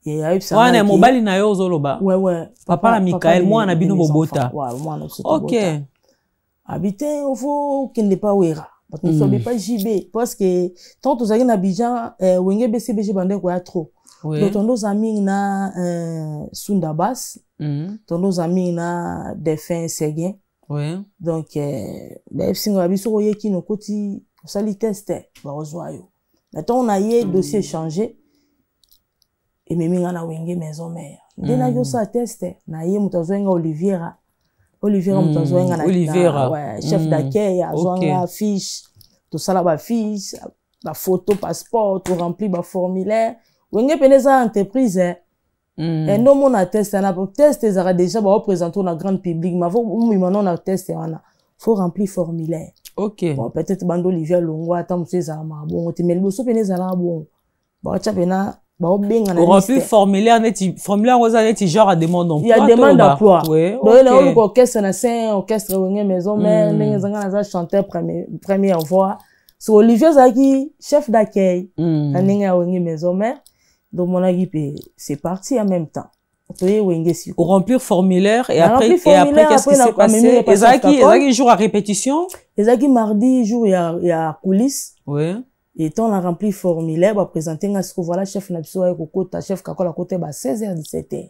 [SPEAKER 1] Et ayib ça.
[SPEAKER 2] Ouais, mobali na yo zoloba.
[SPEAKER 1] Ouais.
[SPEAKER 2] Papa na Mikael moi na bino bobota.
[SPEAKER 1] Ouais, moi na so.
[SPEAKER 2] OK.
[SPEAKER 1] Habiter il faut qu'il n'est pas ouera. Parce que ne soit pas JB parce que tant tout ça qui na Abidjan wenge BCBG bande quoi trop. Donc nos amis na Sundabas, nos amis na Défunt Seguin.
[SPEAKER 2] Oui.
[SPEAKER 1] Donc ben si on a biso yeki no koti sali test ba ozoayo. Maintenant on a yé dossier changé et même na wenge maison mère. Dena yo sa test na yé mutazoenga Oliviera mutazoenga na ouais chef d'accueil azonga fiche tout ça là ba fiche la photo passeport tout rempli ba formulaire. Wenge peneza entreprise et non mon atteste na test ezara déjà ba représenter na grand public mais faut maintenant na test wana faut remplir formulaire.
[SPEAKER 2] OK.
[SPEAKER 1] Bon peut-être bando Olivier Longwa ta monsieur za ma bon te meli so peneza la bon ba cha pena
[SPEAKER 2] remplir formulaire formulaire genre à demande d'emploi.
[SPEAKER 1] Il y a demande d'emploi.
[SPEAKER 2] Oui,
[SPEAKER 1] donc le orchestre na c'est orchestre wenge maison mère ndenge za chanteur première voix. So Olivier Zaki chef d'accueil na ndenge wenge maison mère. Donc mon équipe c'est parti en même temps.
[SPEAKER 2] Pour remplir formulaire et après qu'est-ce qui s'est passé? Ezaki jour à répétition.
[SPEAKER 1] Ezaki mardi jour il y a coulisses.
[SPEAKER 2] Oui.
[SPEAKER 1] Et quand on a rempli formulaire, on a présenté voilà chef Nabiso et Kokota, chef Kakola côté 16h 17h.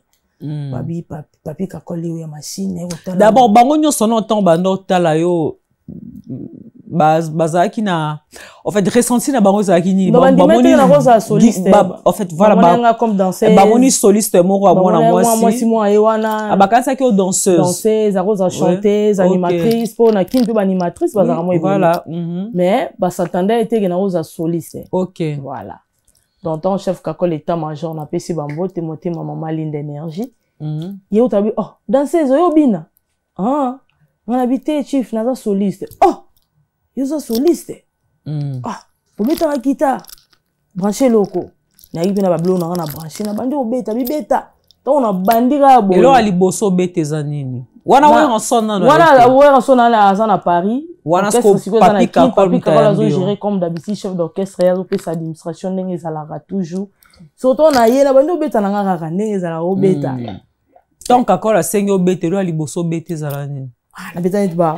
[SPEAKER 1] Papi Kakola yo ya machine.
[SPEAKER 2] D'abord bango nyonso no temps bando tala yo bazaki na en fait ressenti na bango zaki ni
[SPEAKER 1] bamoni na rosa soliste
[SPEAKER 2] en fait voilà
[SPEAKER 1] comme danseuse
[SPEAKER 2] bamoni soliste moko a
[SPEAKER 1] moi ewana
[SPEAKER 2] abakasa ki danseuse
[SPEAKER 1] a rosa chanteuse animatrice pour na kin pe animatrice bazaka moi
[SPEAKER 2] voilà
[SPEAKER 1] mais s'attendait était na rosa soliste.
[SPEAKER 2] OK,
[SPEAKER 1] voilà. Donc ton chef Kakol état major na pesi bambo te monter maman ligne d'énergie yo tabi oh danseuse yo bina on habité chief naza soliste yo soliste pour mettre la guitare brancher loko na yibi na bablo na brancher na bandi obeta bibeta to na bandira bo
[SPEAKER 2] elo aliboso bete za nini wana wa nsona na
[SPEAKER 1] wana wa nsona na azana Paris
[SPEAKER 2] wana sko papi
[SPEAKER 1] Kakol zo gérer comme d'habitude chef d'orchestre ya pe sa administration ndenge ezalaka toujours surtout na ye na bandi obeta na ngaka ndenge ezala obeta
[SPEAKER 2] donc Kakol asengi obeta elo aliboso bete za nini
[SPEAKER 1] na beta nit ba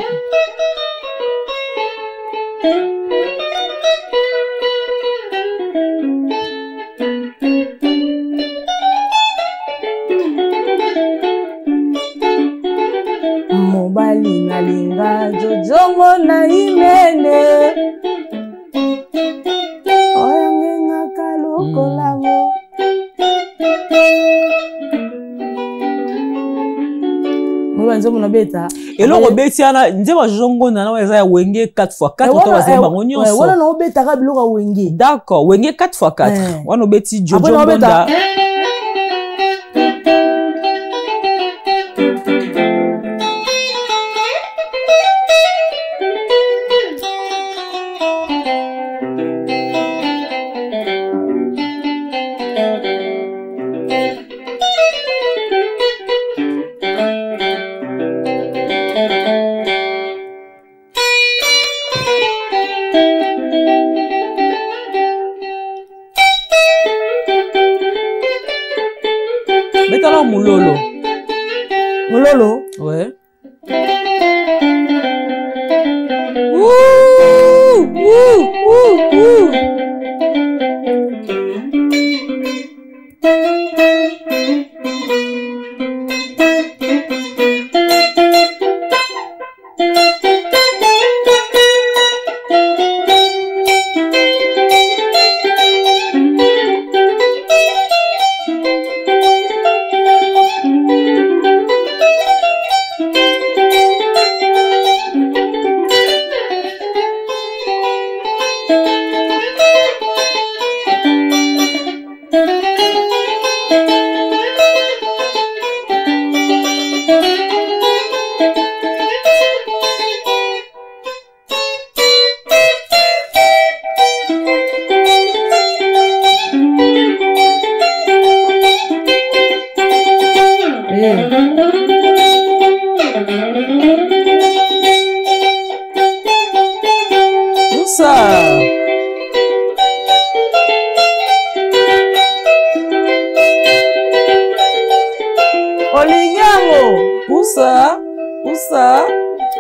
[SPEAKER 1] mobali nalinga jojongo na imene oyangengaka lokolango mobali mona beta
[SPEAKER 2] eloko beti ana nzeba jongo na na eza ya wenge 4x4 to bazema bango nyonso
[SPEAKER 1] wana na obeta ka biloko wenge
[SPEAKER 2] d'accord wenge 4x4 wana obeti jojo bonda betala mulolo ouais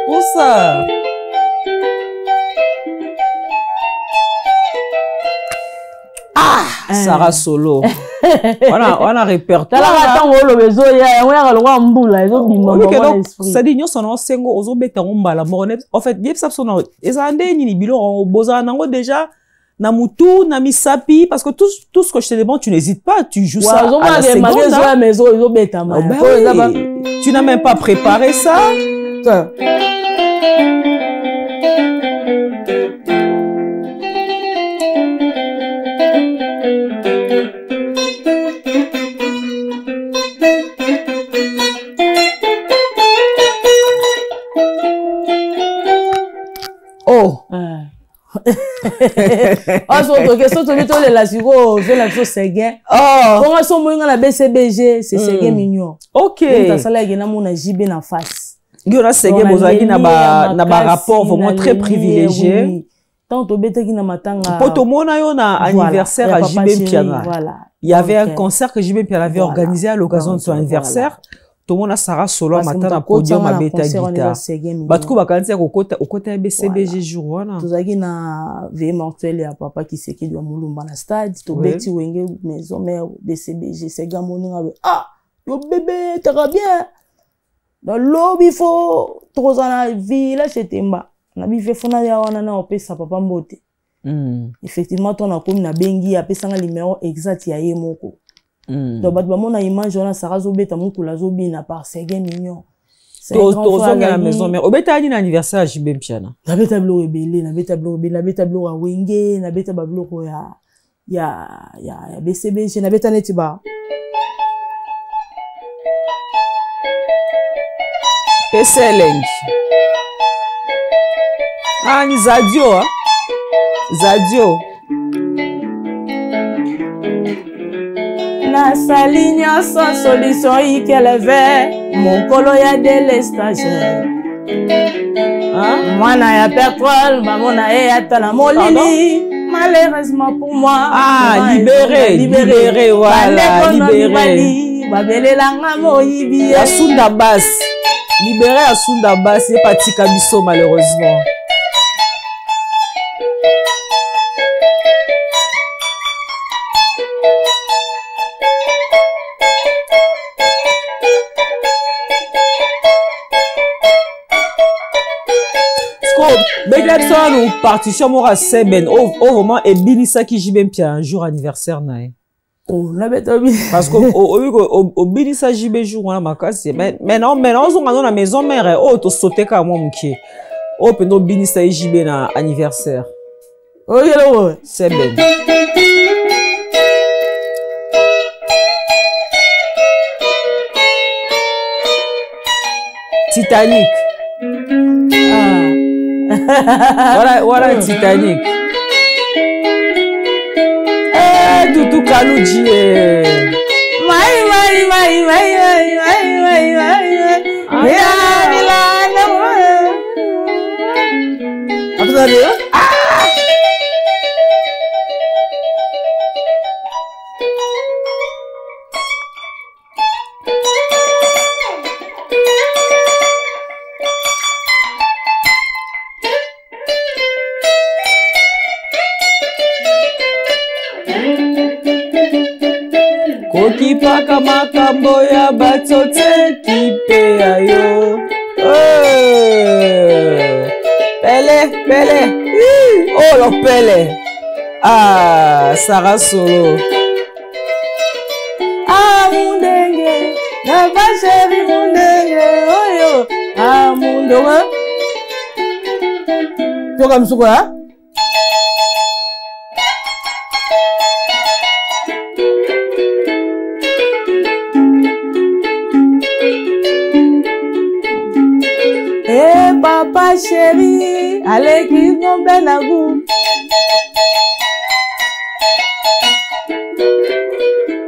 [SPEAKER 2] Oussa. Sarah Solo. on a répertoire. Ça dit, nous sommes sengo ozo beta mbala morne. En fait, yep ça son ezande ni bilo boza nango déjà na mutu na misapi parce que tout ce que je te demande tu n'hésites pas, tu joues ça à la seconde. Tu n'as même pas préparé ça. Oh,
[SPEAKER 1] Ah, so to question to bito le la siko, je la so Séguin.
[SPEAKER 2] Oh.
[SPEAKER 1] Pour un son moyen la BCBG, c'est Séguin mignon.
[SPEAKER 2] OK.
[SPEAKER 1] Ta sala gena mona JB na face.
[SPEAKER 2] Gona Séguin bozaki na ba rapport vraiment très privilégié.
[SPEAKER 1] Tant to beta ki na matanga.
[SPEAKER 2] Poto mona yo na anniversaire à JB Mpiana.
[SPEAKER 1] Voilà.
[SPEAKER 2] Il y avait un concert que JB Mpiana avait organisé à l'occasion de son anniversaire. Tout le monde a Sarah Solo matin na podium à beta guitare. Batko bakanti ko kota BCBG jour wana.
[SPEAKER 1] Tozaki na veille mortuelle ya papa qui seki doit mulumba na stade to beti wenge maison mère BCBG c'est gamoninga ah yo bébé t'as bien dans lobby fo trozana village Temba na bife fona ya wana na opesa papa mbote. Effectivement ton a comme na bengi apesa nga numéro exact ya ye moko. Donc bat ba mona image wana Sarah zobeta mukula zobina par Séguin mignon.
[SPEAKER 2] Tozonga la maison mère obeta ni anniversaire à JB Mpiana.
[SPEAKER 1] Na beta blo rebelle, na beta blo a wenge, na beta ba blo ya BCBG, na beta neti ba.
[SPEAKER 2] Peseleng. Ah ni Zadio hein. Zadio.
[SPEAKER 1] Na salinya sans solution ikeleve mon kolo ya délestage. Hein? Mwana ya pétrole, mamona e atala molili. Malheureusement pour moi.
[SPEAKER 2] Ah, libéré, voilà, libéré.
[SPEAKER 1] Babelela nga moyibi.
[SPEAKER 2] Asunda Bass. Libéré Asunda Bass, c'est pas Tika Bisso malheureusement. Nous partition mora seben au moment et binisa qui JB Mpiana un jour anniversaire nae.
[SPEAKER 1] Oh la bête obi.
[SPEAKER 2] Parce que au binisa JB jour wana makasi mais non on a la maison mère oh to sauter ka moi mukie. Oh pendo binisa JB na anniversaire.
[SPEAKER 1] Oh yelo
[SPEAKER 2] seben. Titanic. Voilà Titanic. Tutu Kaluji. Kokipaka makambo ya batote kipe ayo. Pele. Oh lo Pele. Ah, Sarah Solo.
[SPEAKER 1] Ah mundenge, na ba chéri mundenge, oyo. Ah mundonga. Toka msuko ha? Papa chéri, allez qui ngombe na gu.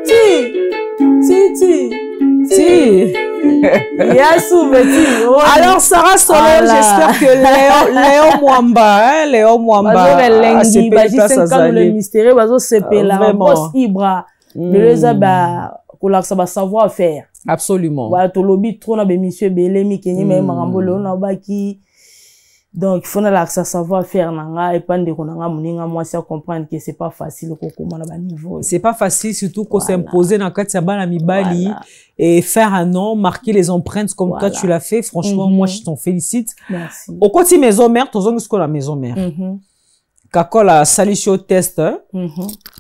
[SPEAKER 1] Ti. Yasu beti.
[SPEAKER 2] Alors Sarah Solo, j'espère que Léo Mwamba, Léo Mwamba.
[SPEAKER 1] C'est pas le mystère, bazo sepela, boss Ibra. Le ba kolaksa ba savoir faire.
[SPEAKER 2] Absolument.
[SPEAKER 1] Voilà, to lobby trop na be monsieur Belemi kenyi me marambo le na baki. Donc il faut na savoir faire nanga et pas ndeko nanga muninga moi c'est comprendre que c'est pas facile ko comment na ba niveau.
[SPEAKER 2] C'est pas facile surtout qu'on s'imposer dans kati ya bana mibali et faire un nom, marquer les empreintes comme toi tu l'as fait. Franchement moi je t'en félicite.
[SPEAKER 1] Merci.
[SPEAKER 2] Au côté maison mère, tozongi ce la maison mère. Kakola salisho test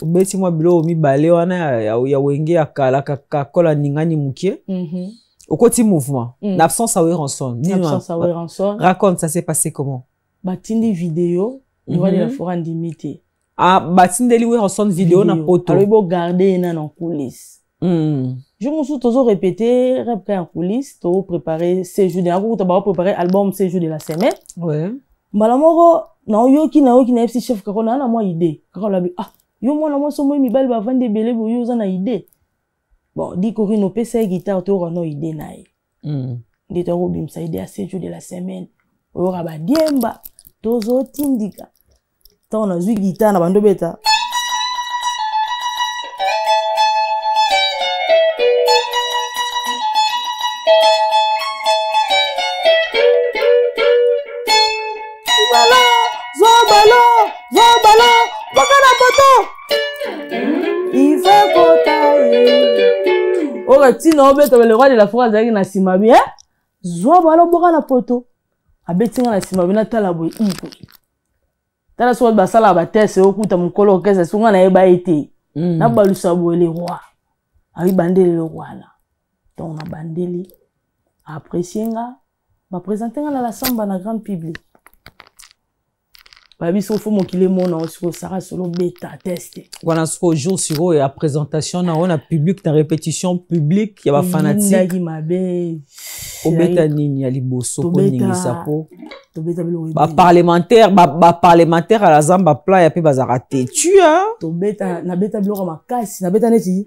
[SPEAKER 2] obeti mwa bilo mibale wana ya wenge ya kala kakola ningani mukie okoti mouvement l'absence à Weranson raconte ça s'est passé comment
[SPEAKER 1] batindi vidéo il va la foran limité
[SPEAKER 2] ah batindi li Weranson vidéo na poto
[SPEAKER 1] alors il faut garder na en coulisses je me suis toujours répété rep en coulisses to préparer séjour de la route to préparer album séjour de la semaine
[SPEAKER 2] ouais
[SPEAKER 1] Malamoro na yoki na FC chef kako na moi idée kako la ah yo mwana moi somo mibali ba vande belé bo yo za na idée bon dit Corinne pesa guitare to ro no idée na ye dit to bimsa idée à 7 jours de la semaine o ra ba diemba tozo tindika to na zui guitare na bando beta ballon, wakana poto. Il fait potailler. Oh, tino beto le roi de la forêt zaki na simabi, hein? Zoa ballon wakana poto. Abetinga na simabi na talabo iko. Tala so basala ba tese okuta mukolo kese sunga na eba ete. Na balusa boele roi. Ari bandeli le roi là. Donc na bandeli apprécier nga, ba présenter nga la samba na grand public. Babi sofo mokile mona osiko sara solo beta test.
[SPEAKER 2] Wana soko jour sur la présentation na on a public na répétition publique ya ba fanatique.
[SPEAKER 1] Ndagi mabe.
[SPEAKER 2] O beta nini ya liboso ko ningisa po.
[SPEAKER 1] To beta bilo.
[SPEAKER 2] Ba parlementaire à la zamba plat ya pe bazara te. Tu hein?
[SPEAKER 1] To beta na beta bilo makasi na beta neti.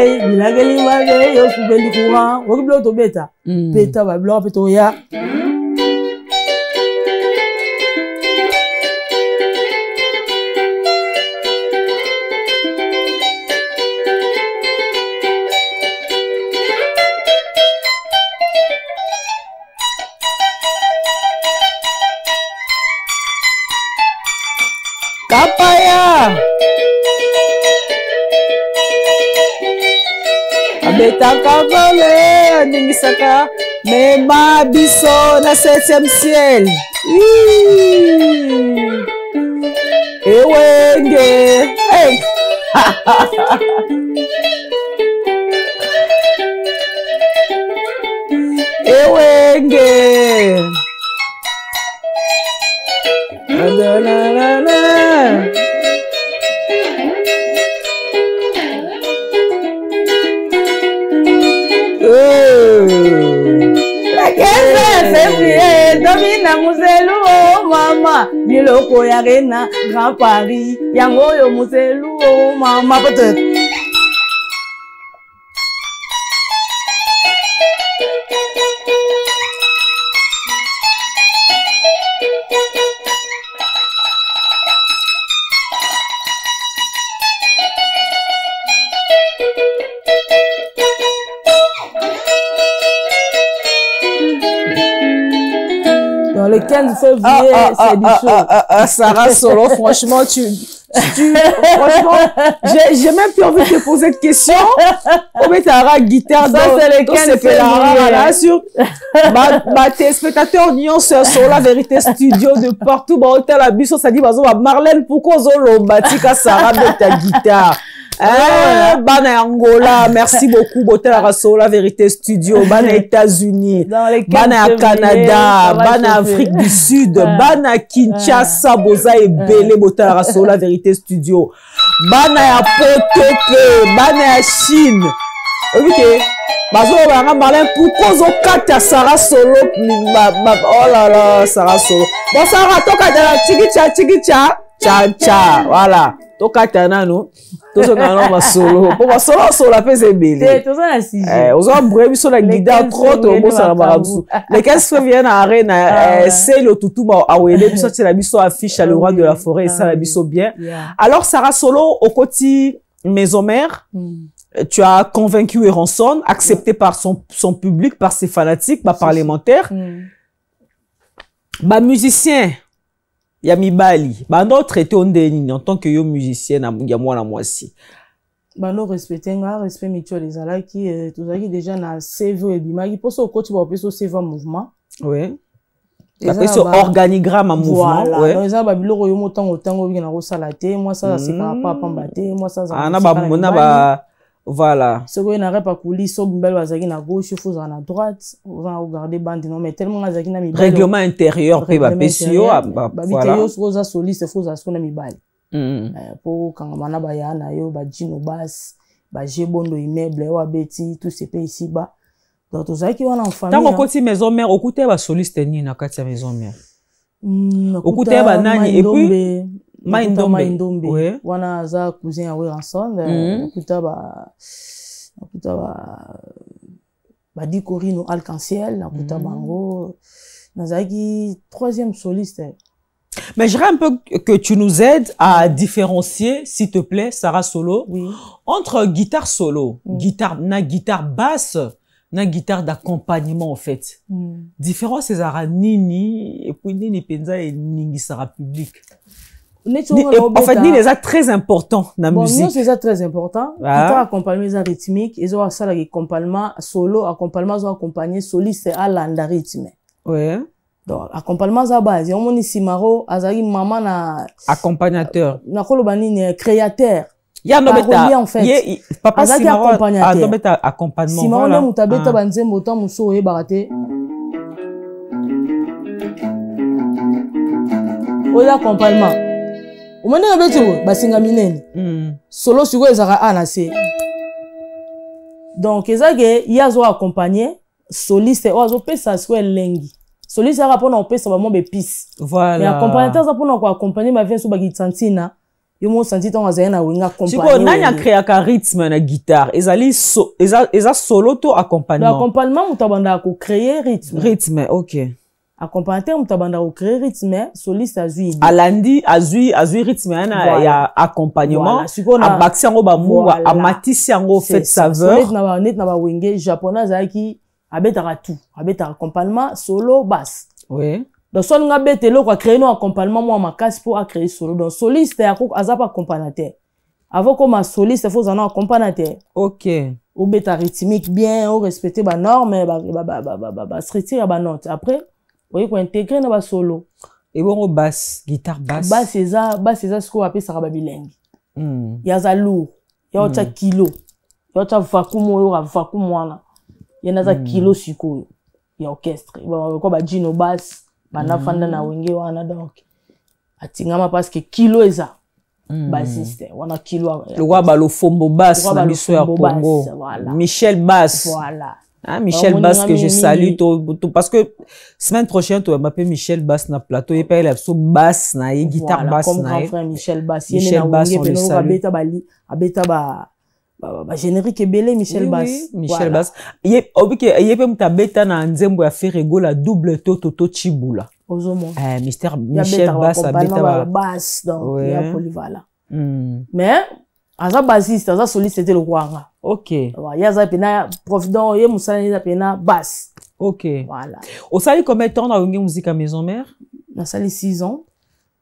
[SPEAKER 1] Bilageli mabe yo fubeli courant okiblo to beta beta ba blo peto ya kapaya betaka vole aningisaka mema biso na 7e ciel ewenge hey. ewenge la la la la. Domina Muselu oh mama biloko ya rena Grand Paris yango yo Muselu oh mama peut-être le 15 février, c'est du show.
[SPEAKER 2] Sarah Solo, franchement, franchement, j'ai même plus envie de te poser de questions. Combien t'auras guitare
[SPEAKER 1] ça, c'est le 15 février.
[SPEAKER 2] Là, sur, tes spectateurs, Nyon, sur la vérité studio de partout, bah, hôtel à Bisso, ça dit, bah, Marlène, pourquoi Zolo, Batika, Sarah, de ta guitare? Bana Angola, merci beaucoup, Botel Rasso, la vérité studio, Bana États-Unis, Bana Canada, Bana Afrique du Sud, Bana Kinshasa, Boza et Belé, Botel Rasso, la vérité studio, Bana Potepe, Bana Chine, ok, Bazo, Bana Marlène, pourquoi Zokata Sarah Solo, oh là là, Sarah Solo, bon Sarah, toka Chikicha, Cha, voilà. Tokata nano tozo ngano masolo po masolo solo pese belé
[SPEAKER 1] tozo na sije
[SPEAKER 2] ozo mbrebi so la guitare trop to bo sala barabusu les 15 février na arena c'est le tutu ba awele biso tela biso affiche à le roi de la forêt et ça la biso bien alors Sarah Solo au côté maison mère tu as convaincu Eranson accepté par son public par ses fanatiques par parlementaires ba musicien ya mibali bando traité ondeni en tant que yo musicien ya mwana mwasi
[SPEAKER 1] bando respecter nga respect mutuel ezalaki tozalaki déjà na CV ebimaki poso okoti ba peso CV mouvement
[SPEAKER 2] ouais la peso organigramme mouvement
[SPEAKER 1] ouais donc ça ba biloko yo motango tango biki na kosala te moi ça c'est pas pamba te moi ça
[SPEAKER 2] ana ba mona ba voilà
[SPEAKER 1] ce que na repa coulisses so bimbel bazaki na gauche faut à la droite on va regarder bande non mais tellement azaki na mibali
[SPEAKER 2] règlement intérieur pe ba pesio
[SPEAKER 1] voilà yo so za soliste faut za so na mibali pour quand mana ba ya na yo ba jino bass ba jebondo immeuble wa beti tout ce pays ici bas donc tozaki wana en famille
[SPEAKER 2] tant okoti maison mère okute ba soliste ni na kati ya maison mère okute ba nani et puis
[SPEAKER 1] Maindombe wana za cousin ya Wilson okuta ba Dicorino Arc-en-Ciel nakuta bango nazaki troisième soliste.
[SPEAKER 2] Mais j'aimerais un peu que tu nous aides à différencier, s'il te plaît, Sarah Solo, entre guitare solo, guitare basse, na guitare d'accompagnement en fait. Différence c'est Zara nini et puis nini penza et ningi sera public. En fait, nini est très important dans la musique.
[SPEAKER 1] Bon, c'est ça très important. Guitare accompagnement rythmique, ils ont ça accompagnement solo, accompagnement ont accompagné soliste à l'anda rythme.
[SPEAKER 2] Ouais.
[SPEAKER 1] Donc accompagnement za base, on moni simaro azali maman na
[SPEAKER 2] accompagnateur.
[SPEAKER 1] Na koloba nini créateur.
[SPEAKER 2] Ya no beta
[SPEAKER 1] en fait.
[SPEAKER 2] Papa simaro no beta accompagnement.
[SPEAKER 1] Simaro na mutabeta banzembo to muso e barate. Oya accompagnement. Omone na beti bo basinga minene. Solo siko ezaka A na C. Donc ezage yazo accompagner soliste ozo pesa siko elengi. Soliste a pour on pesa ba mo be pis.
[SPEAKER 2] Voilà.
[SPEAKER 1] Mais accompagnateur ça pour on accompagner ma vie so ba gitantina. Yo mo senti ton azana na winga accompagner.
[SPEAKER 2] Siko nanya créa ka rythme na guitare. Ezali eza solo to accompagnement.
[SPEAKER 1] L'accompagnement mutabanda ko créer rythme.
[SPEAKER 2] Rythme, OK.
[SPEAKER 1] Accompagnateur mutabanda ko créer rythme, soliste azui.
[SPEAKER 2] Alandi azui rythme na ya accompagnement. A baxi ngo ba munga, a matisi ngo fait saveur.
[SPEAKER 1] Net na ba wenge japonais zaki abetaka tout, abetaka accompagnement solo basse.
[SPEAKER 2] Oui.
[SPEAKER 1] Donc soit nga betelo ko créer no accompagnement moi makasi pour créer solo. Donc soliste ya ko azapa accompagnateur. Avant comme soliste faut en accompagnateur.
[SPEAKER 2] OK.
[SPEAKER 1] Ou beta rythmique bien, ou respecter ba norme ba structure ba note. Après oui, qu'on intégrer dans le solo.
[SPEAKER 2] Et bon, basse, guitare basse.
[SPEAKER 1] Basse, c'est ça ce qu'on appelle ça bilingue. Il y a ça lourd, il y a ça kilo, il y a ça vacuum, il y a vacuum wana, il y a ça kilo siko, il y a orchestre. Bon, quoi, Gino basse, na fanda na wenge wana donc. Atingama parce que kilo est ça. Bassiste, wana kilo.
[SPEAKER 2] Le roi balo fombo basse, na biso ya Congo. Michel Basse.
[SPEAKER 1] Voilà.
[SPEAKER 2] Ah, Michel Basse que je salue parce que semaine prochaine tu vas m'appeler Michel Basse na plateau et pas la basse na guitare basse
[SPEAKER 1] comme
[SPEAKER 2] na
[SPEAKER 1] grand frère Michel Basse
[SPEAKER 2] Michel Basse on le salue
[SPEAKER 1] abeta ba générique belé Michel Basse
[SPEAKER 2] Michel Basse il peut me beta na nzembo ya Ferrego la double toto chibula
[SPEAKER 1] ozomo
[SPEAKER 2] Mister Michel Basse abeta
[SPEAKER 1] ba basse donc il y a polyvalent mais aza bassiste aza soliste c'était le roi.
[SPEAKER 2] OK.
[SPEAKER 1] Yaza pena provident ye musala yaza pena basse.
[SPEAKER 2] OK.
[SPEAKER 1] Voilà.
[SPEAKER 2] Au sali combien de temps dans une musique à maison mère?
[SPEAKER 1] Na sali 6 ans.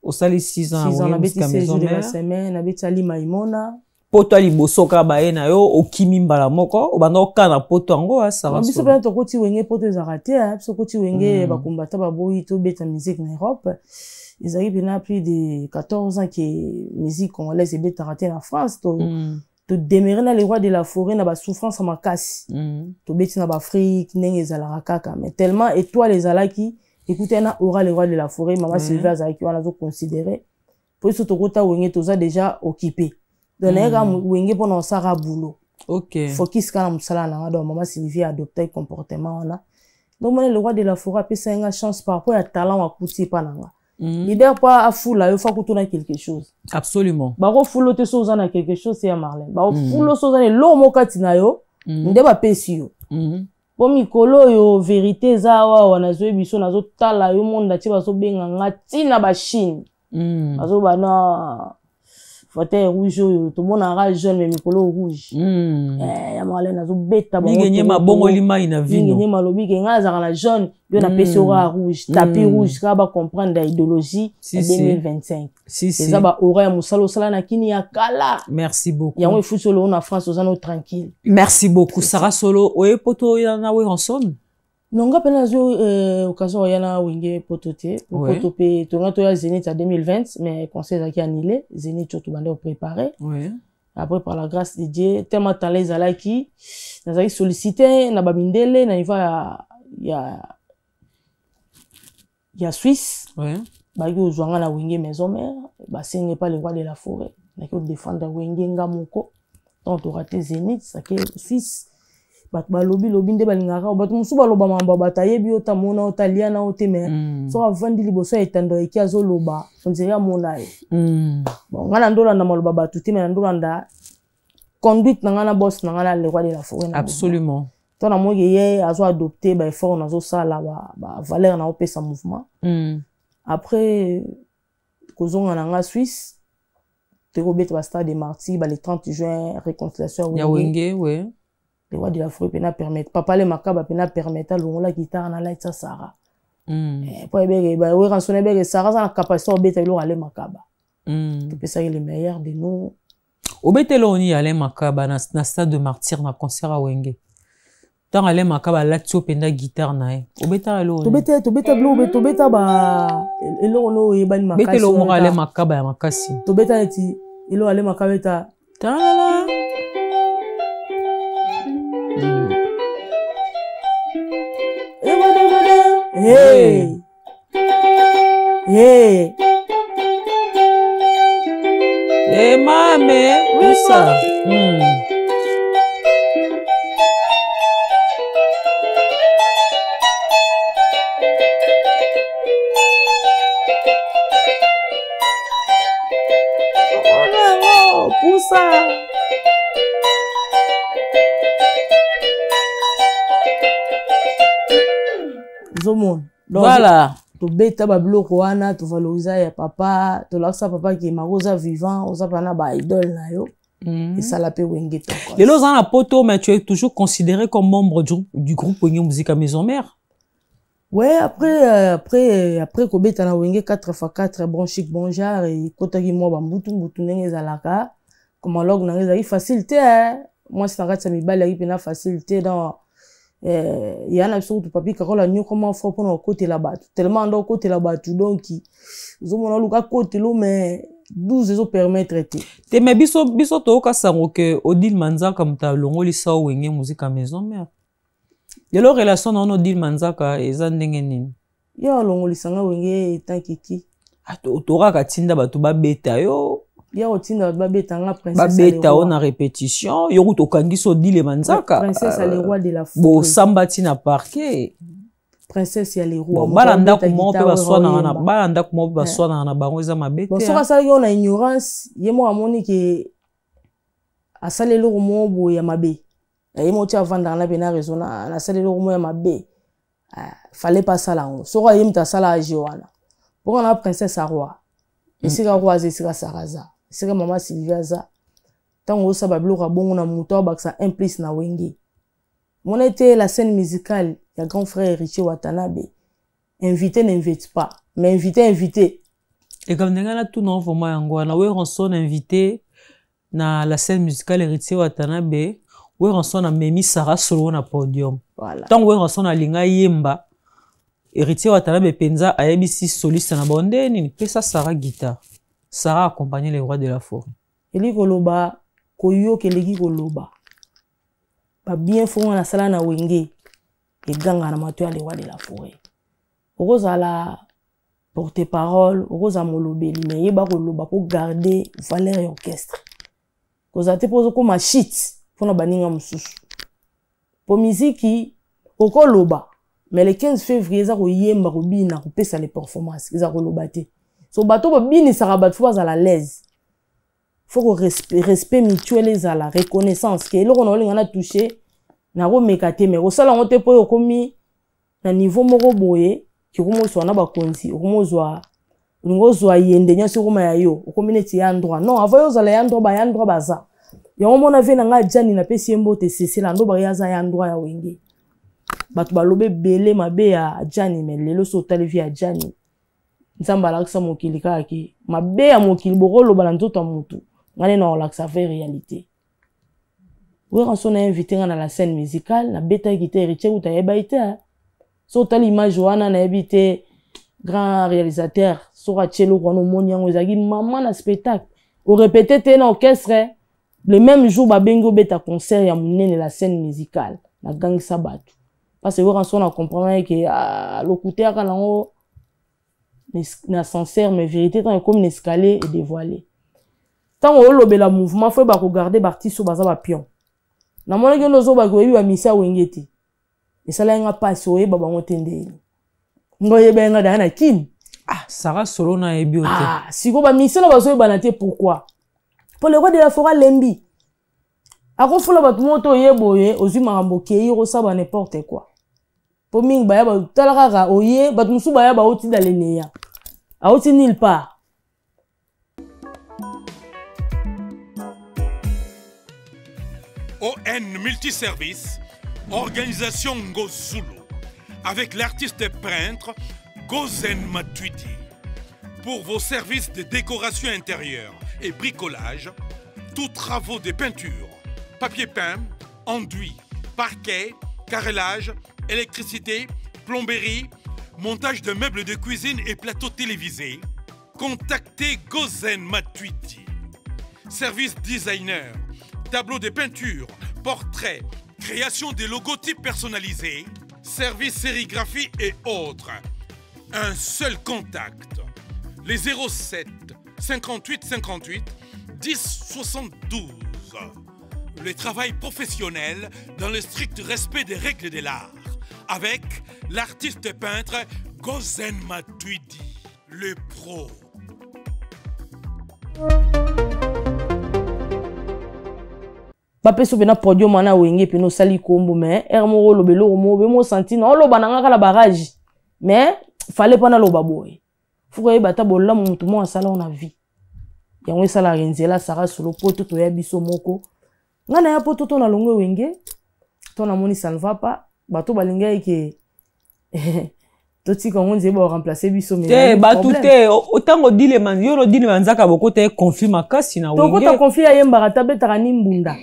[SPEAKER 2] Au sali 6 ans
[SPEAKER 1] na
[SPEAKER 2] musique à maison mère.
[SPEAKER 1] Semaine na beti ali maimona.
[SPEAKER 2] Poto ali bosoka bae na yo okimi mbala moko obanda okana poto ngo ça va.
[SPEAKER 1] Biso pena to koti wenge poto za raté biso koti wenge ba kombata ba boyi to beta musique na Europe. Ils arrivent maintenant plus de 14 ans que musique congolaise est bête raté en France to démarrer dans les rois de la forêt na ba souffrance ma casse to bête na ba Afrique nenge zala kaka mais tellement et toi les alaki écoutez na aura les rois de la forêt maman Sylvia zaki on a zo considéré pour ce to kota wenge to za déjà occupé donc na wenge pendant ça ra boulot
[SPEAKER 2] OK
[SPEAKER 1] focus kana musala na donc maman Sylvia adopté comportement là donc moi le roi de la forêt a ça une chance par rapport à talent à couti pa nanga. Leader pas à fou là, il faut que tu aies quelque chose.
[SPEAKER 2] Absolument.
[SPEAKER 1] Baro fulo te so zana quelque chose c'est à Marlène. Baro fulo so zana lo mokati na yo, ndeba pesi yo. Bo mikolo yo vérité za wa wana zo biso na zo tala yo monde ti ba so benga ngati na ba Chine. Bazo bana fauteuil rouge tout le monde a jaune mais mikolo rouge ya Marlène azo beta
[SPEAKER 2] bango mingi nyema bongo lima ina vino
[SPEAKER 1] mingi nyema lobi ke nga za la jaune yo na pesi aura rouge tapis rouge ka ba comprendre la idéologie 2025 eza ba aura ya musalo sala na kini ya kala.
[SPEAKER 2] Merci beaucoup
[SPEAKER 1] yango ifu solo na France ozano tranquille.
[SPEAKER 2] Merci beaucoup Sarah Solo oye poto yana we ensemble
[SPEAKER 1] nonga pena zo occasion yana wenge potote poto pe tonga to ya Zénith à 2020 mais conseil zaki annulé Zénith to bande préparé après par la grâce de Dieu tellement talent zalaki nazaki sollicité na babindele na niveau ya Suisse baki ozwanga na wenge maison mère basenge pas le roi de la forêt na ko défendre wenge ngamoko donc to raté Zénith ça que Suisse ba lobi nde balingaka bato musu baloba mamba batayebi ota mona ota liana ote me so avandi liboso etando eki azoloba onzera mona bon ngana ndola na maloba batu te me ndola nda conduite na ngana boss na ngana le roi de la forêt
[SPEAKER 2] absolument
[SPEAKER 1] to na moye ye azo adopter ba effort na zo sala ba valeur na opesa mouvement après kozonga na nga Suisse te robet ba stade des martyrs ba le 30 juin réconciliation
[SPEAKER 2] ya wenge
[SPEAKER 1] le roi de la forêt pena permettre papa le makaba pena permettre longola guitare na light Sarah pour ebe ba we ransonner be Sarah ça na capacité obeta lo ale makaba tu ça le meilleur de nous
[SPEAKER 2] obetelo ni ale makaba na stade de martyr na concert a wenge tant ale makaba latio penda guitare na e obeta lo
[SPEAKER 1] to beta blo to beta ba elo no yebani makasi
[SPEAKER 2] betelo mo ale makaba ya makasi
[SPEAKER 1] to beta eti elo ale makaba eta
[SPEAKER 2] talala
[SPEAKER 1] hey hey
[SPEAKER 2] hey mame usa
[SPEAKER 1] pusa zomon
[SPEAKER 2] voilà
[SPEAKER 1] to beta ba bloko wana to valoriser ya papa to laksa papa qui marosa vivant oza pana ba idole na yo et ça la pe wenge to
[SPEAKER 2] les lots en la poto mais tu es toujours considéré comme membre du groupe Wenge Musique à Maison Mère.
[SPEAKER 1] Ouais, après ko beta na wenge 4x4 bon chic bon genre et kotaki mo ba mbutu ndenge zalaka comme log na ngeza facilité moi c'est en fait mi bala yi pena facilité dans yana biso tu papi kakola nyo comment faut pour no côté là-bas tellement ndo côté là-bas tout donc zo mona luka côté lo mais 12 zo permettre
[SPEAKER 2] te mais biso to ka sango que Odile Manzaka mta longoli sa Wenge Musique à Maison Mère yelo relation na Odile Manzaka eza ndenge nini
[SPEAKER 1] yo longoli sanga Wenge tankiki
[SPEAKER 2] ato ka tinda bato ba beta yo
[SPEAKER 1] ya otinda babeta nga princesse
[SPEAKER 2] babeta on a répétition yo to kangiso Odile Manzaka
[SPEAKER 1] princesse le roi de la forêt
[SPEAKER 2] bo sambati na parquet
[SPEAKER 1] princesse ya le roi
[SPEAKER 2] balanda ko mo pe baswana na balanda ko mo pe baswana na bango eza mabete
[SPEAKER 1] bon soka ça yo na ignorance yemo amoni ke asale lo mo bo ya mabe yemo tia vanda na bena raison na asale lo mo ya mabe fallait pas ça là soka yemta sala ajiwana pour na princesse a roi esika roi esika saraza esika mama Sylvia za tango sa ba bloka bongo na muto baksa implice na Wenge mon était la scène musicale ya grand frère Richie Watanabe invité n'invite pas mais invité
[SPEAKER 2] et comme nengana tout non vraiment yango na we ranson invité na la scène musicale Richie Watanabe we ranson na Memi Sarah Solo na podium
[SPEAKER 1] voilà
[SPEAKER 2] tango we ranson na linga yemba Richie Watanabe penza ayebisi soliste na bonde nini pesa Sarah guitare Sarah accompagner les rois de la forêt
[SPEAKER 1] eli koloba koyo keleki koloba ba bien fonga na sala na Wenge et ganga na mato ya les rois de la forêt okoza la porte-parole okoza molobeli mais yeba koloba pour garder valeur ya orchestre koza te pozo ko machit pona baninga mususu po muziki okoloba mais le 15 février za ko yemba ko bina ko pesa les performances za ko lobate so bato ba bini saka bato à la l'aise faut que respect mutuel et la reconnaissance que eloko na olinga na toucher na ko mekate mais ko sala ngote po komi na niveau moko boye ki ko mo so na ba konzi ko mo zo Ngozo ayende nyasi kuma ya yo. Community ya ndroit. Non, avant yo zala ya ndroit baza. Ya omona ve na nga jani na pesi mbote sisi la ndo ba ya za ya ndroit ya wenge. Batu balobe bele mabe ya jani mais lelo so talivi ya jani. Nzamba laksa mokili kaki. Mabe ya mokili bokolo bala nzoto mutu. Ngane na laksa ve réalité. Oui, on a invité dans la scène musicale, na beta qui était héritier ou t'as ébité. So t'as l'image Johanna na ébité grand réalisateur, so Rachelo kono monian ozagi maman na spectacle. Au répété t'es dans orchestre, le même jour ba bengo beta concert ya munene la scène musicale, na gang sabatu. Parce que on a comprendre que l'ocouter kana ngo na sincère mais vérité tant comme un escalier et dévoilé. Tant on lobela mouvement faut ba regarder parti sur baza ba pion. Na mona ke nozo ba ko yebi ba misa wengeti. Esala nga passe oye baba ngotendeli. Ngoye benga dana kin.
[SPEAKER 2] Ah, Sarah Solo na yebi ote.
[SPEAKER 1] Ah, siko ba misa na bazo banate pourquoi? Pour le roi de la forêt lembi. Ako fula ba tumoto yeboye ozi marambo ke yiro saba n'importe quoi. Pour ming ba ya ba talaka oye ba tumusu ba ya ba oti daleneya. A oti nulle part.
[SPEAKER 4] ON Multiservice, organisation Ngozulu, avec l'artiste peintre Gozen Matuidi. Pour vos services de décoration intérieure et bricolage, tous travaux de peinture, papier peint, enduit, parquet, carrelage, électricité, plomberie, montage de meubles de cuisine et plateaux télévisés, contactez Gozen Matuidi. Service designer, tableau de peinture, portrait, création de logotypes personnalisés, service sérigraphie et autres. Un seul contact. Les 07 58 58 10 72. Le travail professionnel dans le strict respect des règles de l'art. Avec l'artiste peintre Gozen Matuidi, le pro.
[SPEAKER 1] Pape so bena podium mana wenge pe no sali kombo mais ermo lo belo mo be mo senti no lo bananga kala barrage mais fallait pas na lo baboy fuko e bata bolla mutu mo sala on a vie ya ngwe sala renzela Sarah Solo poto to ya biso moko ngana ya poto to na longwe wenge to na moni ça ne va pas bato balinga ke toti ko ngonze ba remplacer biso mais
[SPEAKER 2] te batu te otango dile man yo lo dile manzaka boko te conflit makasi na wenge
[SPEAKER 1] to ko ta conflit ya yemba ta betaka ni mbunda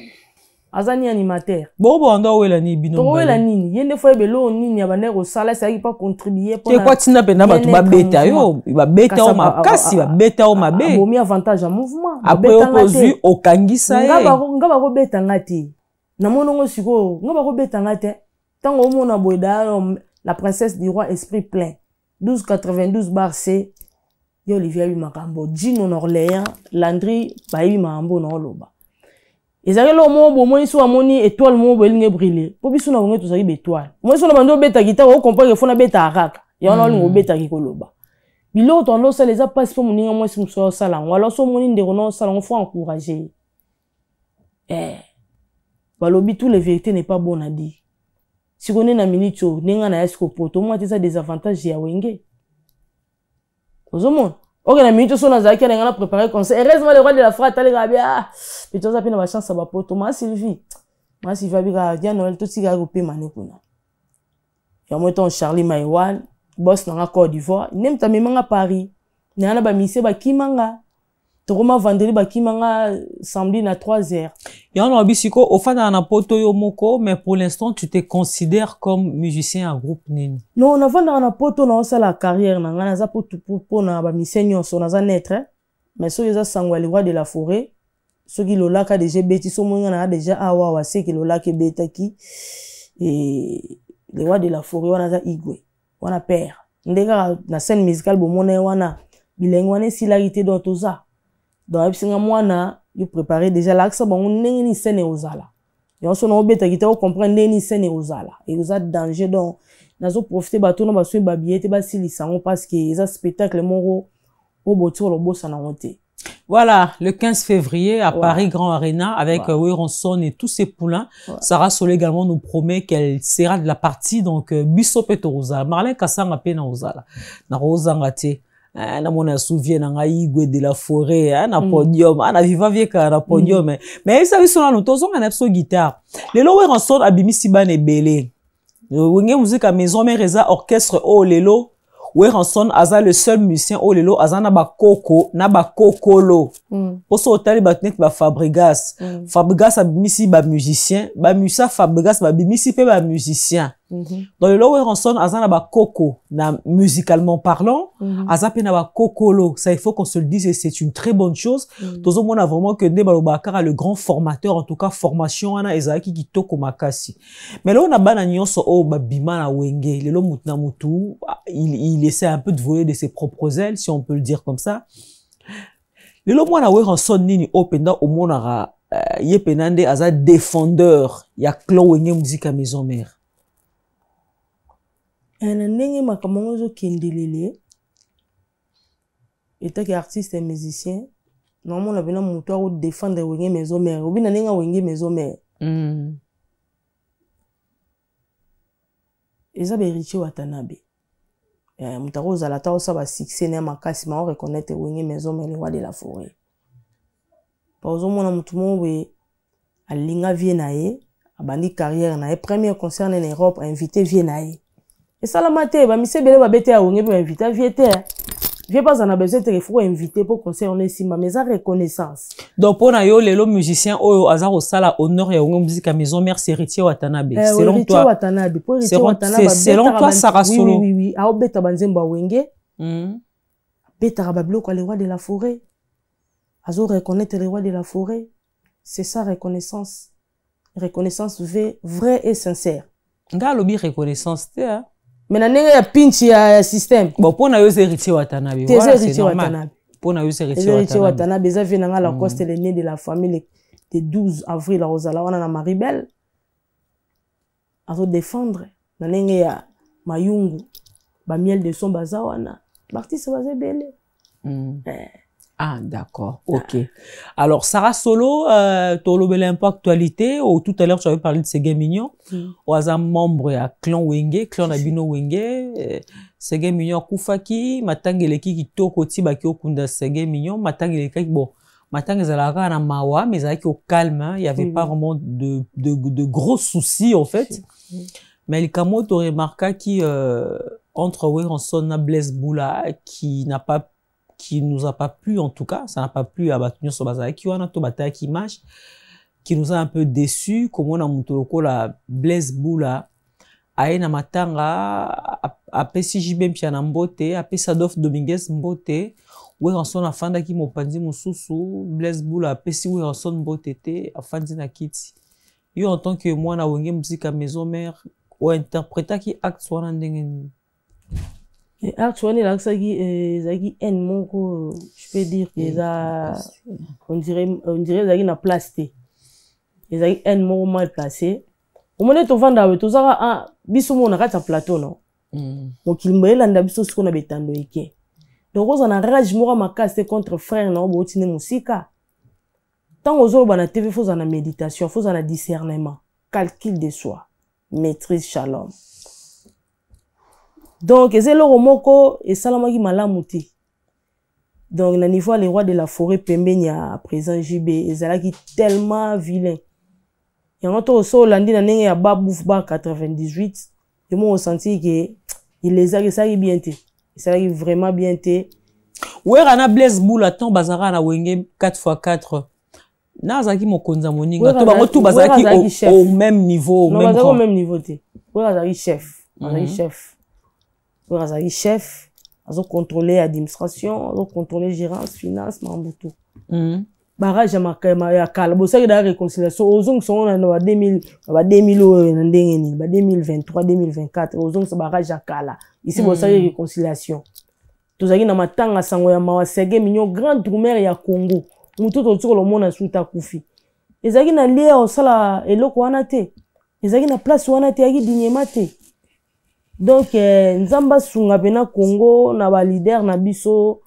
[SPEAKER 1] azani animateur
[SPEAKER 2] bobo ando wela ni bino
[SPEAKER 1] to wela nini yende fo ebelo nini ya banero sala ça pas contribuer
[SPEAKER 2] pour quoi tina pena batu ba beta yo ba beta o makasi ba beta o mabe
[SPEAKER 1] bomi avantage à mouvement
[SPEAKER 2] après opposu okangisa e
[SPEAKER 1] ngaba ko beta ngati na monongo siko ngaba ko beta ngati tango mona boida la princesse du roi esprit plein 1292 bar C yo Olivier Makambo Gino Orléans Landry Bayi Mambo na loba ezali lo mo bo mo iso amoni étoile mo bo linge briller po biso na bonge tozali étoile mo iso na bando beta guitare o comprendre fona beta araka ya na lingo beta ki koloba bilo to ndo ça les a pas po moninga mo si muso sala ngwa so moni ndeko no sala on faut encourager balobi tous les vérités n'est pas bon à dire si on est na minute ninga na yasko poto mo ati ça des avantages ya wenge ozomon ok na minute so na zaki na ngana préparer concert heureusement le roi de la frate ale gabi pito za pina ba chance ba poto ma Sylvie bika dia Noël to tiga ko pe mané kuna ya mo ton Charlie Maiwan boss na Côte d'Ivoire nem ta memanga Paris na na ba mise ba kimanga Tokoma vendredi ba kimanga samedi na 3h.
[SPEAKER 2] Ya on bisiko au fana na poto yo moko mais pour l'instant tu te considères comme musicien en groupe nini?
[SPEAKER 1] Non, on a vanda na poto na osala carrière na ngana za poto po na ba misenyo so na za naître mais so yeza sangwa le roi de la forêt so ki lolaka déjà beti so mo ngana déjà awa wa se ki lolaka betaki et le roi de la forêt wana za igwe wana père ndeka na scène musicale bo mona wana bilengwane silarité d'otoza. Donc, si mwana yo préparer déjà l'axe bon ndenge ni scène ozala. Yo so na obeta kita o comprendre ndenge ni scène ozala. Et vous êtes danger donc nazo profiter bato na baso ba billet ba silisango parce que les spectacle moro au boto lo bossa na honte.
[SPEAKER 2] Voilà, le 15 février à Paris Grand Arena avec Weronson et tous ses poulains. Sarah Solo également nous promet qu'elle sera de la partie donc Biso Petorosa. Marlène Kassanga pe na ozala. Na rozanga te. na mona souviens na ngai Igwe de la Forêt na podium na viva vieka na podium mais ça biso na notozo na biso guitare lelo we ranson abimisi ba nebele wenge musique à maison mère eza orchestre o lelo we ranson aza le seul musicien o lelo aza na ba koko na ba kokolo poso otali ba net ba Fabregas Fabregas abimisi ba musicien ba musa Fabregas ba bimisi pe ba musicien dans le lower ranson aza na ba koko na musicalement parlant aza pe na ba kokolo ça il faut qu'on se le dise et c'est une très bonne chose tozo mona vraiment que Ndemba Lobakara le grand formateur en tout cas formation ana ezaki kitoko makasi mais là on a bana nyonso o ba bima na wenge lelo mutna mutu il essaie un peu de voler de ses propres ailes si on peut le dire comme ça lelo mwana we ranson nini openda au monara yepenande aza défendeur ya clan wenge musique à maison mère
[SPEAKER 1] na ndenge makambo ozokendelele etaki artiste et musicien normalement on a moto a défendre wenge maison mère obi na ndenge wenge maison mère eza Richie Watanabe moto ozala ta osaba succès na makasi ma reconnaître wenge maison mère le roi de la forêt pa ozomona moto mowe alinga vie na ye abandi carrière na ye premier concert en Europe invité vie na ye et ça la maté ba mise bele ba bete a wenge ba inviter viete vie pas en a besoin de faut inviter pour concert on est simba mais ça reconnaissance
[SPEAKER 2] donc pour na yo lelo musicien oyo aza ko sala honneur ya wenge musique à maison mère c'est Richie Watanabe selon toi
[SPEAKER 1] Watanabe pour Richie Watanabe
[SPEAKER 2] selon toi Sarah Solo
[SPEAKER 1] oui a obeta banzemba wenge beta bablo ko le roi de la forêt azo reconnaître le roi de la forêt c'est ça reconnaissance vraie et sincère
[SPEAKER 2] nga lobi reconnaissance te hein.
[SPEAKER 1] Mais na nenge ya pinch ya système
[SPEAKER 2] bon pour na yo c'est Richie Watanabe
[SPEAKER 1] voilà c'est normal
[SPEAKER 2] pour na yo c'est
[SPEAKER 1] Richie Watanabe ça vient na la coste le né de la famille le 12 avril à Rosala wana na Maribel azo défendre na nenge ya mayungu ba miel de son bazawana l'artiste va se belle
[SPEAKER 2] ah d'accord ok alors Sarah Solo tolobele un peu actualité ou tout à l'heure tu avais parlé de Ségué Mignon oaza membre ya clan Wenge clan na bino Wenge Ségué Mignon kufaki matangeleki kitoko ti baki okunda Ségué Mignon matangeleki bon matangezalaka na mawa mais zaki au calme il y avait pas vraiment de gros soucis en fait mais le kamoto remarqua qui entre Weranson et Blaise Boula qui nous a pas plu en tout cas, ça n'a pas plu à Batunyo Sobaza qui wana to bata qui image qui nous a un peu déçu comme on a mutoloko la Blaise Boula aena matanga a PCJB mpiana mbote a Pesadof Dominguez mbote Weranson afanda ki mopanzi mususu Blaise Boula a pesi Weranson mbote te afandi na kiti yo en tant que moi na wenge musique à maison mère ou interpréta qui acte wana ndenge ni
[SPEAKER 1] actuellement là ça qui un mot je peux dire que ça on dirait ça qui na plasté et ça un mot mal placé au moment to vanda to ça biso mona kata plateau non donc il me landa biso ce qu'on a betando eke donc on a rage mora makase contre frère na obotine musika tant aux ba na TV faut en méditation faut en discernement calcul de soi maîtrise shalom. Donc, c'est le romoko et salamagi malamuti. Donc, na niveau les rois de la forêt pembenya à présent JB, ils qui tellement vilain. Et en tout cas, lundi na nenge ya baboufba 98, et moi on senti que il les a ça bien été. Ça a vraiment bien été.
[SPEAKER 2] Ouais, rana Blaise Boula tant bazara na wenge 4x4. Na zaki mokonza moninga to bango tout bazaki au même niveau,
[SPEAKER 1] non, même au même niveau te. Ouais, azaki chef. Azaki chef. Azaki chef, azo contrôler l'administration, azo contrôler gérance, finance, mambutu. Barrage ya kala, bo ça da réconciliation, ozong son na 2000, ba 2000 na ndenge ni, ba 2023, 2024, ozong sa barrage ya kala. Ici bo ça réconciliation. Tozaki na matanga sango ya mawa Ségué Mignon grand drummer ya Congo. Mutu to tsiko lo mona suta kufi. Ezaki na lie o sala eloko wana te. Ezaki na place wana te yaki dinyema te. Donc nzamba sunga pena Congo na ba leader na biso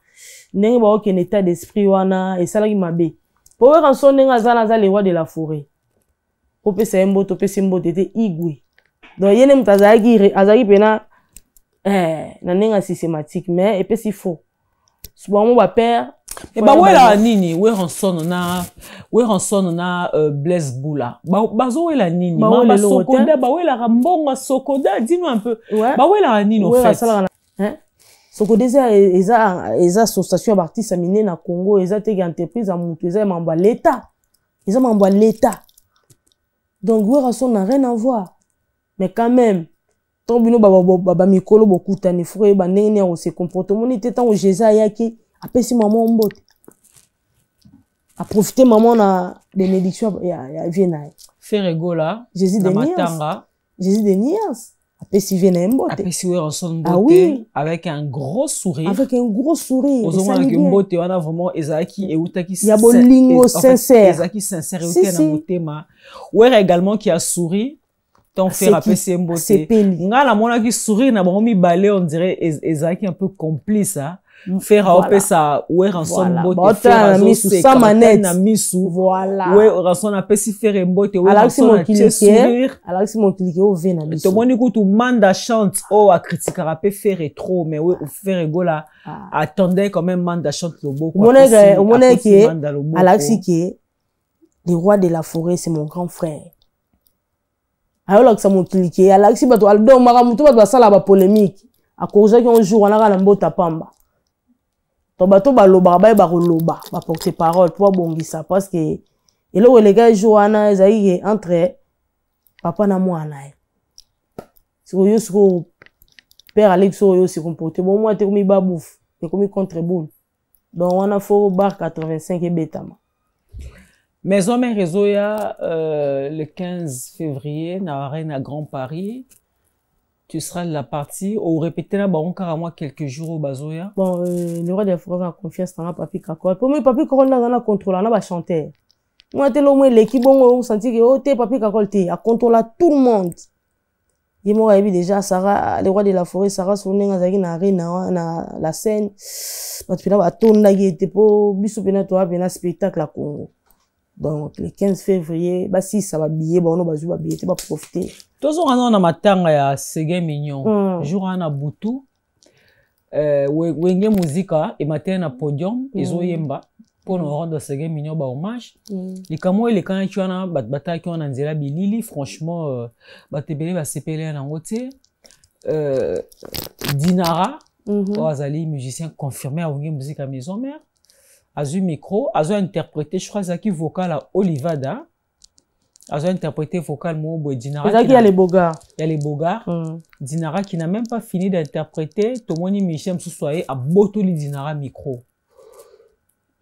[SPEAKER 1] ndenge ba okene état d'esprit wana esalaki mabe. Po Weranson ndenge za le roi de la forêt. Po pesa mboto pesa mboto te Igwe. Donc yene mtazaki azaki pena na ndenge systématique mais epesi faux. Bon, mon père.
[SPEAKER 2] Et bah ouais la nini, ouais ranson na Blaise Boula. Bah ouais la nini, bah Sokoda, bah ouais la Rambonga Sokoda, dis-nous un peu. Bah ouais la nini au fait.
[SPEAKER 1] Hein? Sokoda eza association d'artistes aminés na Congo, eza te entreprise à monter, eza membre l'État. Ils ont membre l'État. Donc ouais ranson n'a rien à voir. Mais quand même ton bino baba mikolo beaucoup tani frère ba nene o se comportement ni te tant au Jésus yaki apesi maman mbote a profiter maman na bénédiction ya viena
[SPEAKER 2] faire rigola
[SPEAKER 1] Jésus de Matanga Jésus de Nias apesi viena mbote
[SPEAKER 2] apesi we ensemble mbote avec un gros sourire
[SPEAKER 1] ça
[SPEAKER 2] que mbote wana vraiment ezaki eutaki
[SPEAKER 1] ya bolingo sincère
[SPEAKER 2] ezaki sincère eutaki na motema ouais également qui a souri ton frère a passé un beauté. Nga la mona qui sourit na bon mi balé on dirait ezaki un peu complice hein. Faire a ça ouais ranson beauté faire ça manette na misu voilà ouais ranson a passé faire beauté ouais ranson a sourire
[SPEAKER 1] alors si mon cliquer au vena
[SPEAKER 2] to moni ko tu manda chante oh a critiquer a peut faire trop mais ouais faire rigola attendait quand même manda chante le beau
[SPEAKER 1] quoi mon qui Alexis qui le roi de la forêt c'est mon grand frère. Alors que ça m'a cliqué, Alexis bato album maramuto bato basala ba polémique à cause qu'un jour on a la mbota pamba. To bato ba loba ba loba ba porter parole pour bongisa parce que et là les gars joana ezai entre papa na mwana. Sur yo sur père Alex yo se comporter bon moi te comme babouf, te comme contre boule. Donc on a fort bar 85 et betama.
[SPEAKER 2] Maison Mère Rézoya, le 15 février, na Arène à Grand Paris. Tu seras de la partie. Ou répéter là, bah, on carrément quelques jours au Bazoya.
[SPEAKER 1] Bon, le roi des frères a confiance dans la papi Kakol. Pour moi, papi Kakol n'a pas contrôle, on a pas chanter. Moi, t'es là, moi, l'équipe, on sentit que, oh, t'es papi Kakol, t'es, à contrôler tout le monde. Et moi, déjà, Sarah, le roi de la forêt, Sarah, son nez, na Arène, na la scène. Bah, tu peux là, ton là, qui était pour, bisou, pena, toi, pena, spectacle à Congo. Donc, le 15 février, bah, si ça va billet, bon, on va jouer à billet, tu vas profiter.
[SPEAKER 2] Tous on a matanga ya Ségué Mignon. Jour on a Boutou. Wenge musica et matin na podium, izo yemba. Pour nous rendre Ségué Mignon ba hommage. Les camo et les quand tu en as bataille qui on a nzela bilili, franchement, batebele ba sepele na ngote. Dinara, Azali musicien confirmé à Wenge musique à maison mère. Azu micro, azu interprété, je crois zaki vocal à Olivada. Azu interprété vocal mo Dinara.
[SPEAKER 1] Il y a les bogards.
[SPEAKER 2] Il y a les bogards. Dinara qui n'a même pas fini d'interpréter. Tomoni Michel Soussoye a botoli Dinara micro.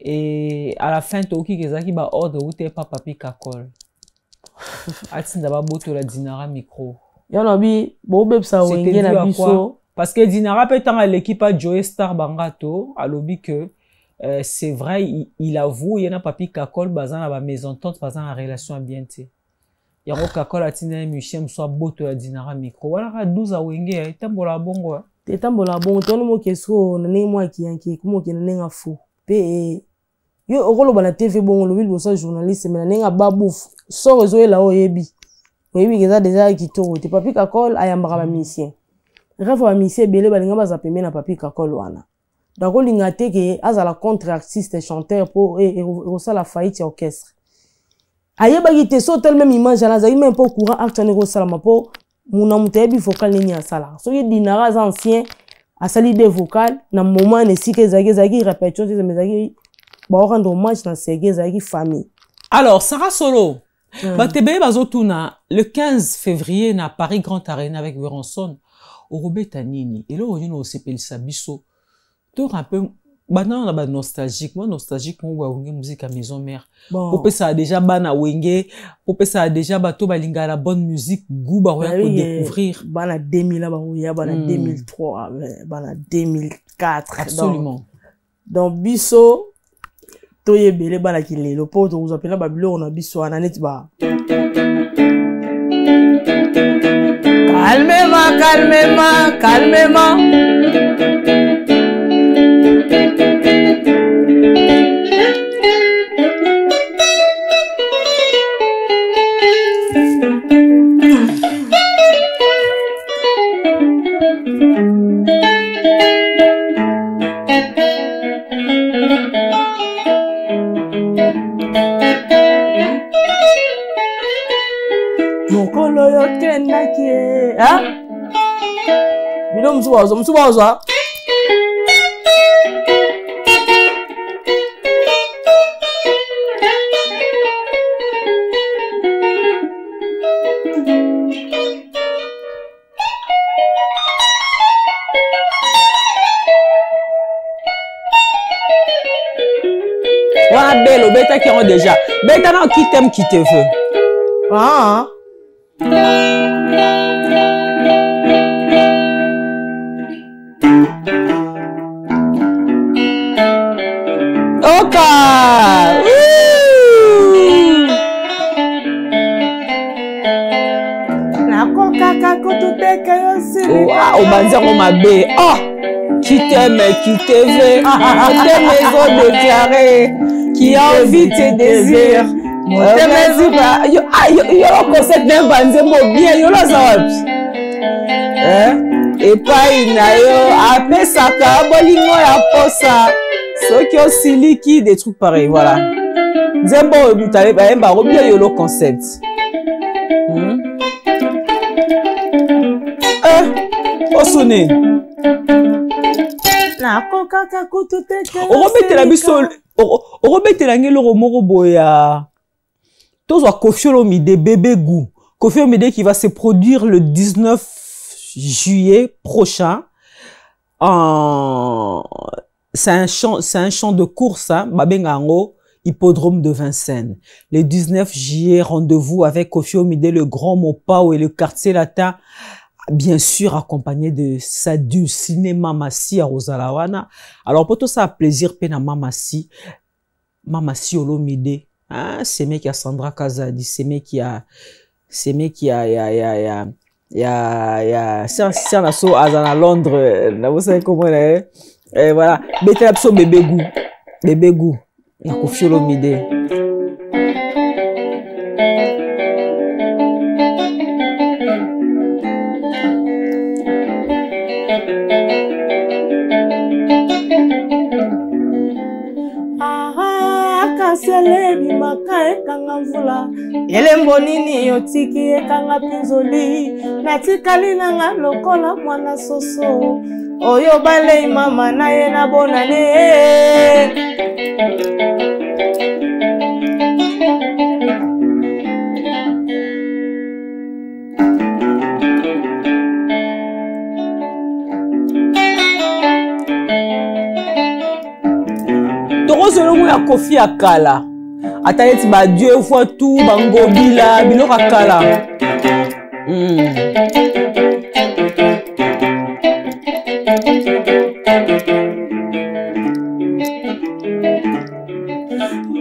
[SPEAKER 2] Et à la fin Toki Kezaki ba ordre ou t'es pas papi Kakol. Atinda ba botola Dinara micro.
[SPEAKER 1] Yonabi bo beb sa wenge na biso.
[SPEAKER 2] Parce que Dinara peut être à l'équipe à Joey Star Bangato à lobby que c'est vrai, il avoue, il y a un papi Kakol, bazan à la maison, tante, bazan à la relation à bien té. Il y a un Kakol à Tina Michel, soit boto à Dinara micro. Voilà, 12 à Wenge, tambola bongo.
[SPEAKER 1] Tambola bongo, ton nom qui est so, n'est moi qui est, comment qui n'est pas fou. Pe, yo, au rôle de la TV, bon, le vil, bon, ça, journaliste, mais n'est pas babouf. So, réseau est là, oyebi. Oyebi, qui a déjà qui tourne. Te papi Kakol, ayambara misien. Rêve à misien, belé, balinga, bazapemé na papi Kakol, wana. Donc, on a été que la contre-artiste et chanteur pour la faillite orchestre. Aïe, bah, il te saute même image, là, il même pas courant, acte en salama pour mon amour, vocal n'est à ça là. So, il dit, naras ancien, à sali des vocales, dans le moment, il si que zagi, répétition, c'est zagi, bah, on rend hommage dans ces zagi famille.
[SPEAKER 2] Alors, Sarah Solo, bah, tebe, bazotuna, le 15 février, na Paris Grand Arena avec Weranson, au Robert Tanini, et là, on a aussi appelé ça bisso. Un peu maintenant on a nostalgique moi on Wenge musique à maison mère pour que ça a déjà bana Wenge pour que ça a déjà bato balinga la bonne musique goût ba pour découvrir
[SPEAKER 1] bana 2000 là bana 2003 bana 2004
[SPEAKER 2] absolument
[SPEAKER 1] donc biso toye belé bana kilé le pot vous appelle ba bilo on a biso ananet ba calmement hein? Bino msubazo.
[SPEAKER 2] Wana belo beta qui ont déjà. Beta non qui t'aime qui te veut.
[SPEAKER 1] Ah.
[SPEAKER 2] Oka.
[SPEAKER 1] Nakokaka kotuteke yosi.
[SPEAKER 2] Wow, banzango mabe. Oh, qui t'aime, qui te veut. Tes maisons déclarées, qui a envie tes désirs. Tes maisons, yo le concept d'un banzembo bien, yo le zawapi. Et pas inayo, après ça, kabolingo ya posa. Ceux qui ont siliki, des trucs pareils, voilà. Zembo, mutale, ba bien yo le concept. Osone. Orobetela ngelo romoro boya. Tozo Koffi Olomide bébé goût. Koffi Olomide qui va se produire le 19 juillet prochain. C'est un champ de course, hein, Babengango, hippodrome de Vincennes. Le 19 juillet, rendez-vous avec Koffi Olomide, le grand Mopao et le quartier latin. Bien sûr, accompagné de Sadu Cinéma Massi à Rosalawana. Alors, pour tout ça, plaisir, pena Mamassi Olomide. Hein, c'est mec qui a Sandra Kazadi, c'est mec qui a, c'est un assaut à Londres, vous savez comment est, et voilà. Bête l'abso bébé goût. Il y a Koffi Olomide.
[SPEAKER 1] Kaselebi maka ekanga mvula elembo nini yotiki ekanga pinzoli natikali nanga lokola mwana soso oyo balei mama na ye na bonane
[SPEAKER 2] Torosolongo ya Koffi akala. Atayeti ba Dieu fois tout bangobila biloko akala.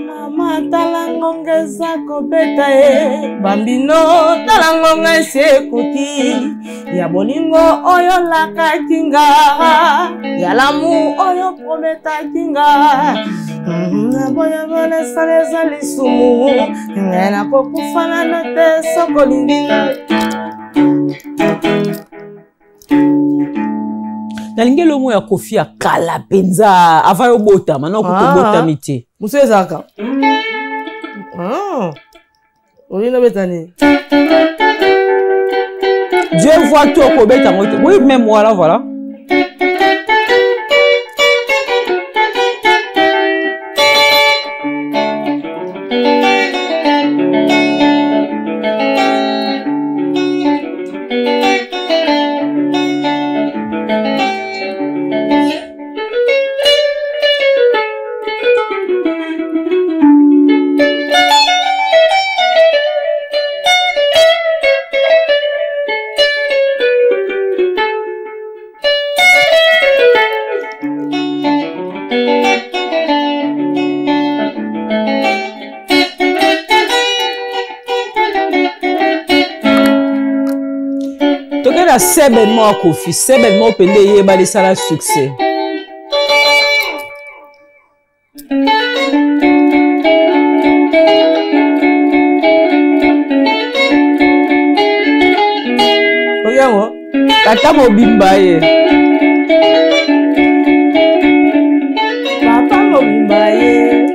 [SPEAKER 1] Mama talangonga zako beta e bambino talangonga sekuti ya bolingo oyo laka kinga ya lamu oyo prometa kinga boya bole saleza lisumu ngena kokufana na te sokolindinga
[SPEAKER 2] nalingi lomo ya Koffi akala penza avant yo bota maintenant ko bota miti
[SPEAKER 1] muso zaka olina betani
[SPEAKER 2] Dieu voit tout ko beta ngote oui même voilà Sebellement à Koffi, sebellement pende yeba les salles succès.
[SPEAKER 1] Regarde-moi.
[SPEAKER 2] Tata mobimba ye.
[SPEAKER 1] Papa mobimba ye.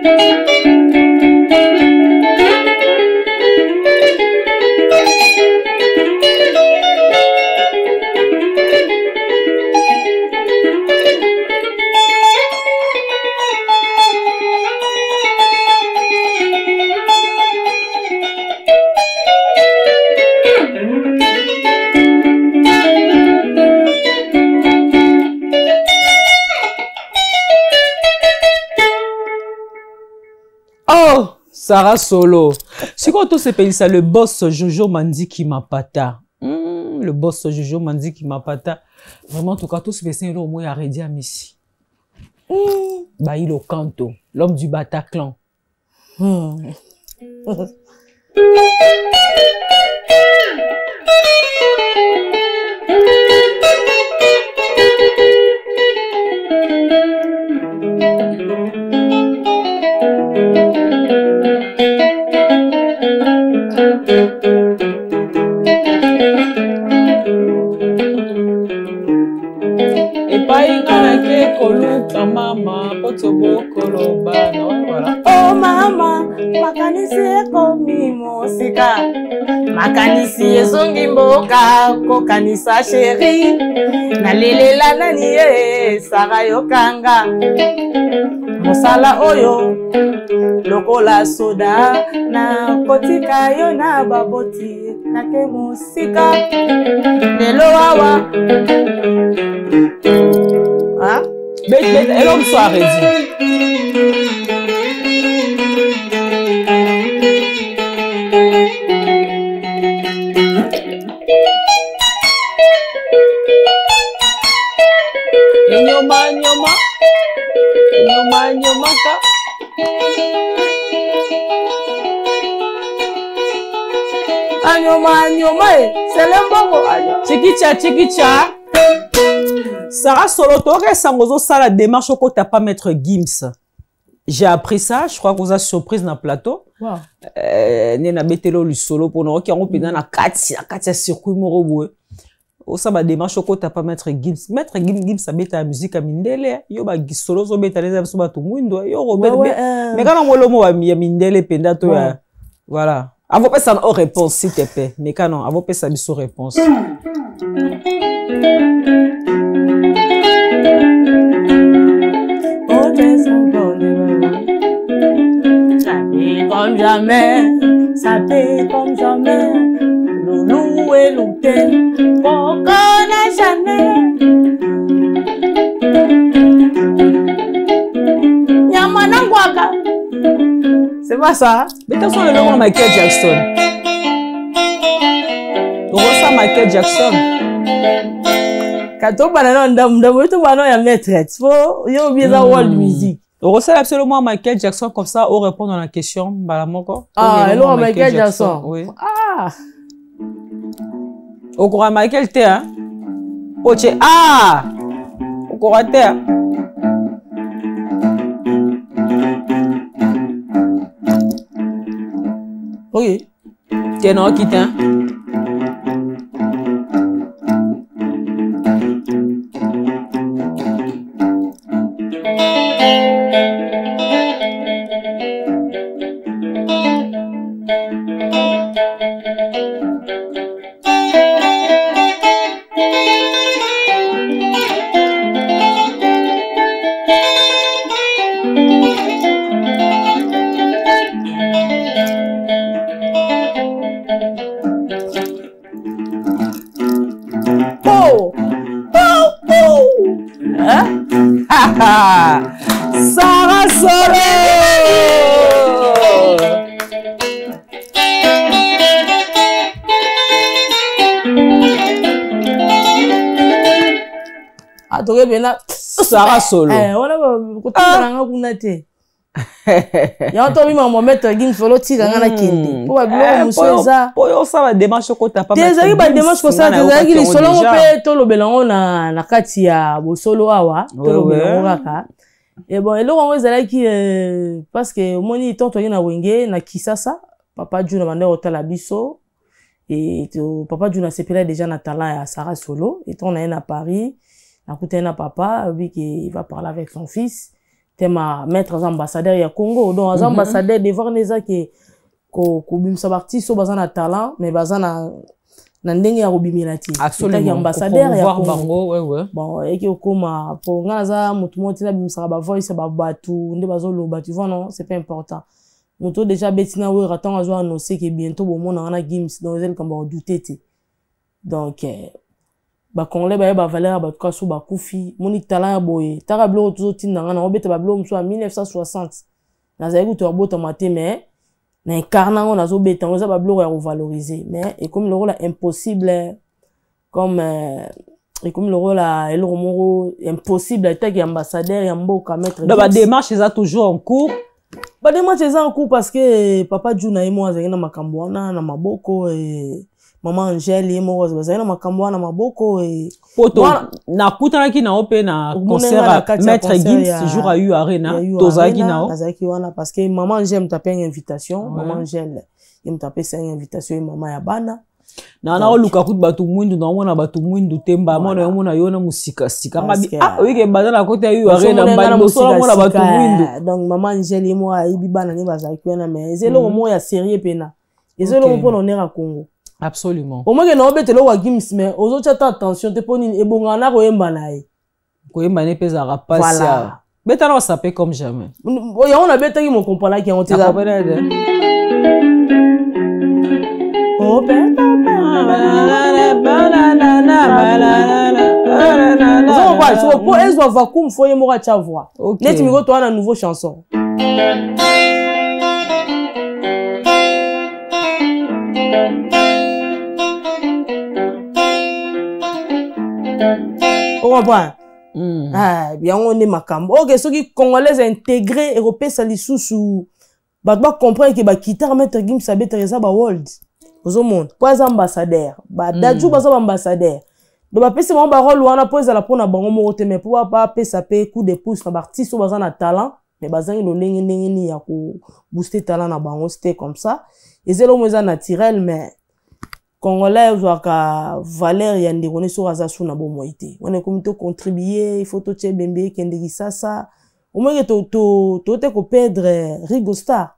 [SPEAKER 2] Oh, Sarah Solo. Si quand on se paye ça, le boss Jojo Mandiki Mapata. Le boss Jojo Mandiki Mapata. Vraiment, en tout cas, tout ce fait au moins arrêté à Messi. Baïlo Kanto, l'homme du Bataclan. Mama,
[SPEAKER 1] oh mama, makanisi ekomi mosika, makanisi ezongi mboka kokanisa sheri, nalelela nani ye Sara yokanga mosala oyo lokola soda na kotika yo na baboti nake mosika lelo awa. Hein?
[SPEAKER 2] Bête, elle homme soit arrêté. Nyoma ka.
[SPEAKER 1] Anyoma, c'est le mbongo. Chikicha.
[SPEAKER 2] Sarah Solo, tu sangozo ça la démarche au t'as pas mettre Gims. J'ai appris ça, je crois que vous avez surprise dans le plateau.
[SPEAKER 1] Wow.
[SPEAKER 2] Nena betelo lu solo pour nous qui ont pédé na katia circuit moro. Au ça ba démarche au t'as pas mettre Gims. Mettre Gims ça beta la musique à Mindele, yo ba solo so beta les so ba to mundo, yo Robert. Mais quand on mo ba Mindele penda to voilà. Avo pas ça en réponse s'il te plaît. Mais quand non, avo pas ça biso réponse.
[SPEAKER 1] Comme jamais, ça fait comme jamais. Loulou et louté, qu'on n'a jamais. Yamanangwaka. C'est pas ça?
[SPEAKER 2] Mais t'as son le nom Michael Jackson. Tu ressens Michael Jackson.
[SPEAKER 1] Quand on parle de ya maîtresse, faut y a bien world music.
[SPEAKER 2] On ressent absolument Michael Jackson comme ça, on répond à la question.
[SPEAKER 1] Ah, hello Michael Jackson.
[SPEAKER 2] Oui.
[SPEAKER 1] Ah.
[SPEAKER 2] Au courant Michael t'es hein? Oche ah. Au courant t'es.
[SPEAKER 1] Oui.
[SPEAKER 2] T'es non qui t'es?
[SPEAKER 1] Sarah Solo. Adoré bien
[SPEAKER 2] Sarah Solo.
[SPEAKER 1] Voilà côté nanga kunate. Ya to bi maman mettre Gims Solo tira ngana kende. Po ba bilo musoza.
[SPEAKER 2] Po yo ça va démarche ko ta pas mettre.
[SPEAKER 1] Tezaki ba démarche ko ça tezaki li solo pe to lobelango na kati ya bo solo awa to lobelango kaka. Et bon, et là, on va dire parce que mon tonton est na wenge na Kisasa, papa Juna mande hôtel biso et papa Juna s'est déjà na talent à Sarah Solo et on est à Paris, à côté na papa, lui qui va parler avec son fils, tema maître ambassadeur ya Congo, donc les ambassadeurs de voir les qui ko bimsa parti so bazana talent mais bazana na ndenge ya robimilati
[SPEAKER 2] absolument
[SPEAKER 1] ambassadeur ya
[SPEAKER 2] Congo ouais
[SPEAKER 1] bon et qui okoma pour ngaza mutu moti na bimsa ba voice ba batu nde bazoloba tu vois non c'est pas important mutu déjà betina we raton azo annoncer que bientôt bon mona na Gims dans elle comme douter donc ba congolais ba valeur ba tout ba kufi moni talent boye tarablo tuzo tinanga na obeta ba blo mso en 1960 nazali kutoka bota maté mais na incarnant on azo beta on za ba blog ya revaloriser mais et comme le rôle impossible comme et comme le rôle est le mot impossible à être ambassadeur et mboka mettre
[SPEAKER 2] donc la démarche est toujours en cours.
[SPEAKER 1] Ba démarche est en cours parce que papa Juna et moi na makambo na maboko et maman Angèle et moi na makambo na maboko et
[SPEAKER 2] poto na kutana ki na ope na concert maître Gims jour a eu arena tozaki na
[SPEAKER 1] nazaki wana parce que maman Angèle me tapé une invitation maman Angèle il me tapé une invitation et maman ya bana
[SPEAKER 2] na luka kut batu mwindu na mona batu mwindu temba mona yomona yona musika sika ngabi wike bana na kote ayu arena mbali bosola mona batu mwindu
[SPEAKER 1] donc maman Angèle et moi ibi bana ni bazaki wana mais ezelo mo ya sérieux pena ezelo mo pona onera Congo.
[SPEAKER 2] Absolument.
[SPEAKER 1] Au moins que na obetelo wa Gims mais aux autres attention te poni ebonga na koyemba na ye.
[SPEAKER 2] Koyemba ne pesa rapasi. Voilà. Beta na sapé comme jamais.
[SPEAKER 1] Ya on a beta ki mo comprendre ki on te da. Oh beta. Zo kwa so po ezo vacuum foye mo ka cha voix. Net mi go to na nouveau chanson. Ah, bien on est makambo. Ok, ceux qui congolais intégrés européens ça les sous bah doit comprendre que bah quitter mettre Gims ça bête ça bah world au monde pas ambassadeur bah dadju pas ambassadeur donc bah pèse mon bah rôle on a posé la pona bango mo te mais pour pas pèse ça paye coup de pouce na artiste bazan na talent mais bazan lo ndenge ni ya ko booster talent na bango c'était comme ça et c'est le moins naturel mais Congolais ouaka valeur ya ndekone so razasu na bomo ite on est comme to contribuer il faut to tche bembe kendeki sasa au moins to te ko perdre Rigo Star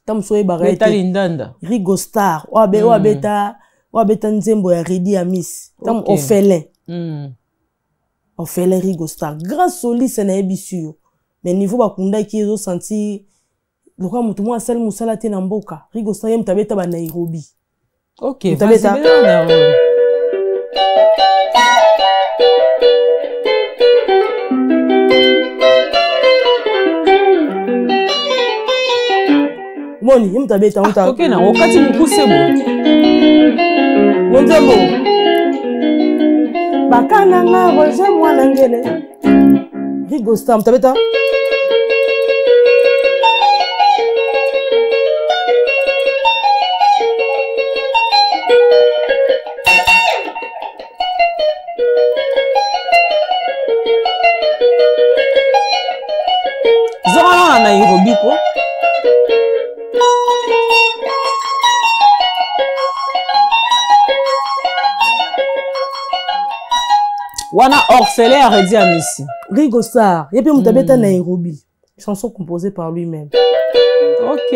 [SPEAKER 1] tam so e bagay
[SPEAKER 2] beta lindanda
[SPEAKER 1] Rigo Star wa beta nzembo ya Redi Amis tam ofele ofele Rigo Star grand soliste na ebisio mais niveau bakunda ki zo senti lokwa mutu mo asal musala te na mboka Rigo Star yem tabeta ba Nairobi.
[SPEAKER 2] Ok, vas-y,
[SPEAKER 1] Moni, il m'a bête, on t'a.
[SPEAKER 2] Ok, na, on kati mou c'est bon.
[SPEAKER 1] On t'a bon. Bakana nga Roger moi nangele. Rigo Star, m'a bête.
[SPEAKER 2] Nairobi ko wana orphelin a Redi Amis
[SPEAKER 1] Rigo Star et puis mutabeta Nairobi chanson composée par lui-même.
[SPEAKER 2] Ok.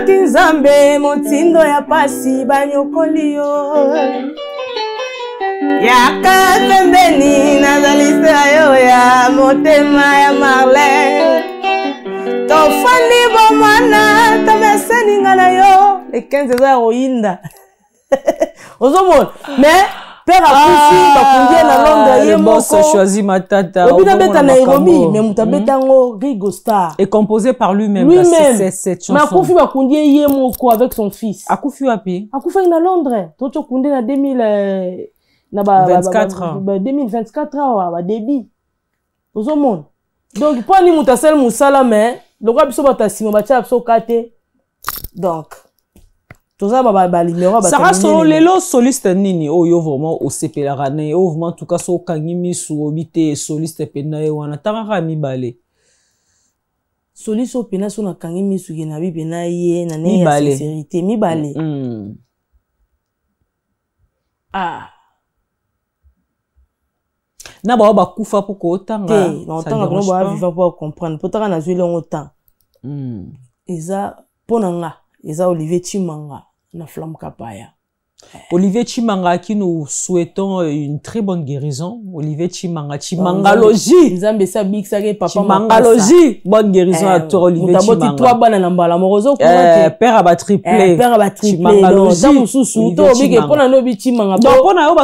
[SPEAKER 1] Nzambe motindo ya pasi banyokoli yo yaka pembeni nazalisi yo ya motema ya Marlène tofandi bomwana tomeseni nga na yo le 15 eza ya koyinda ozomona mais père akufi bakundi na Londres ye moko
[SPEAKER 2] choisi matata
[SPEAKER 1] obina beta Nairobi mais mutabeta ngo Rigo Star
[SPEAKER 2] et composé par lui-même
[SPEAKER 1] c'est
[SPEAKER 2] cette chanson
[SPEAKER 1] mais akufi bakundi ye moko avec son fils
[SPEAKER 2] akufi wapi
[SPEAKER 1] akufi na Londres toto kundi na 2000 na ba 2024 ans ba débit ozomona donc pas ni mutasel musala mais lokwa biso batasima batia biso kate donc toza ba numéro ba
[SPEAKER 2] Sarah solo lelo soliste nini oyo vraiment o sepelaka na yo vraiment tout cas so kangi misu obite soliste pena ye wana tanga mibale
[SPEAKER 1] soliste pena so na kangi misu ke na bi pena ye na ne ya sincérité mibale
[SPEAKER 2] na ba kufa poko otanga
[SPEAKER 1] non tanga no ba vivre pour comprendre potaka na zwile ngo temps eza ponanga eza Olivier Chimanga na Flamme Kapaya
[SPEAKER 2] Olivier Chimanga, qui nous souhaitons une très bonne guérison. Olivier Chimanga, Chimangalogie. Chimangalogie. Bonne guérison à toi, Olivier Chimanga. Père a triplé. Chimangalogie. Donc,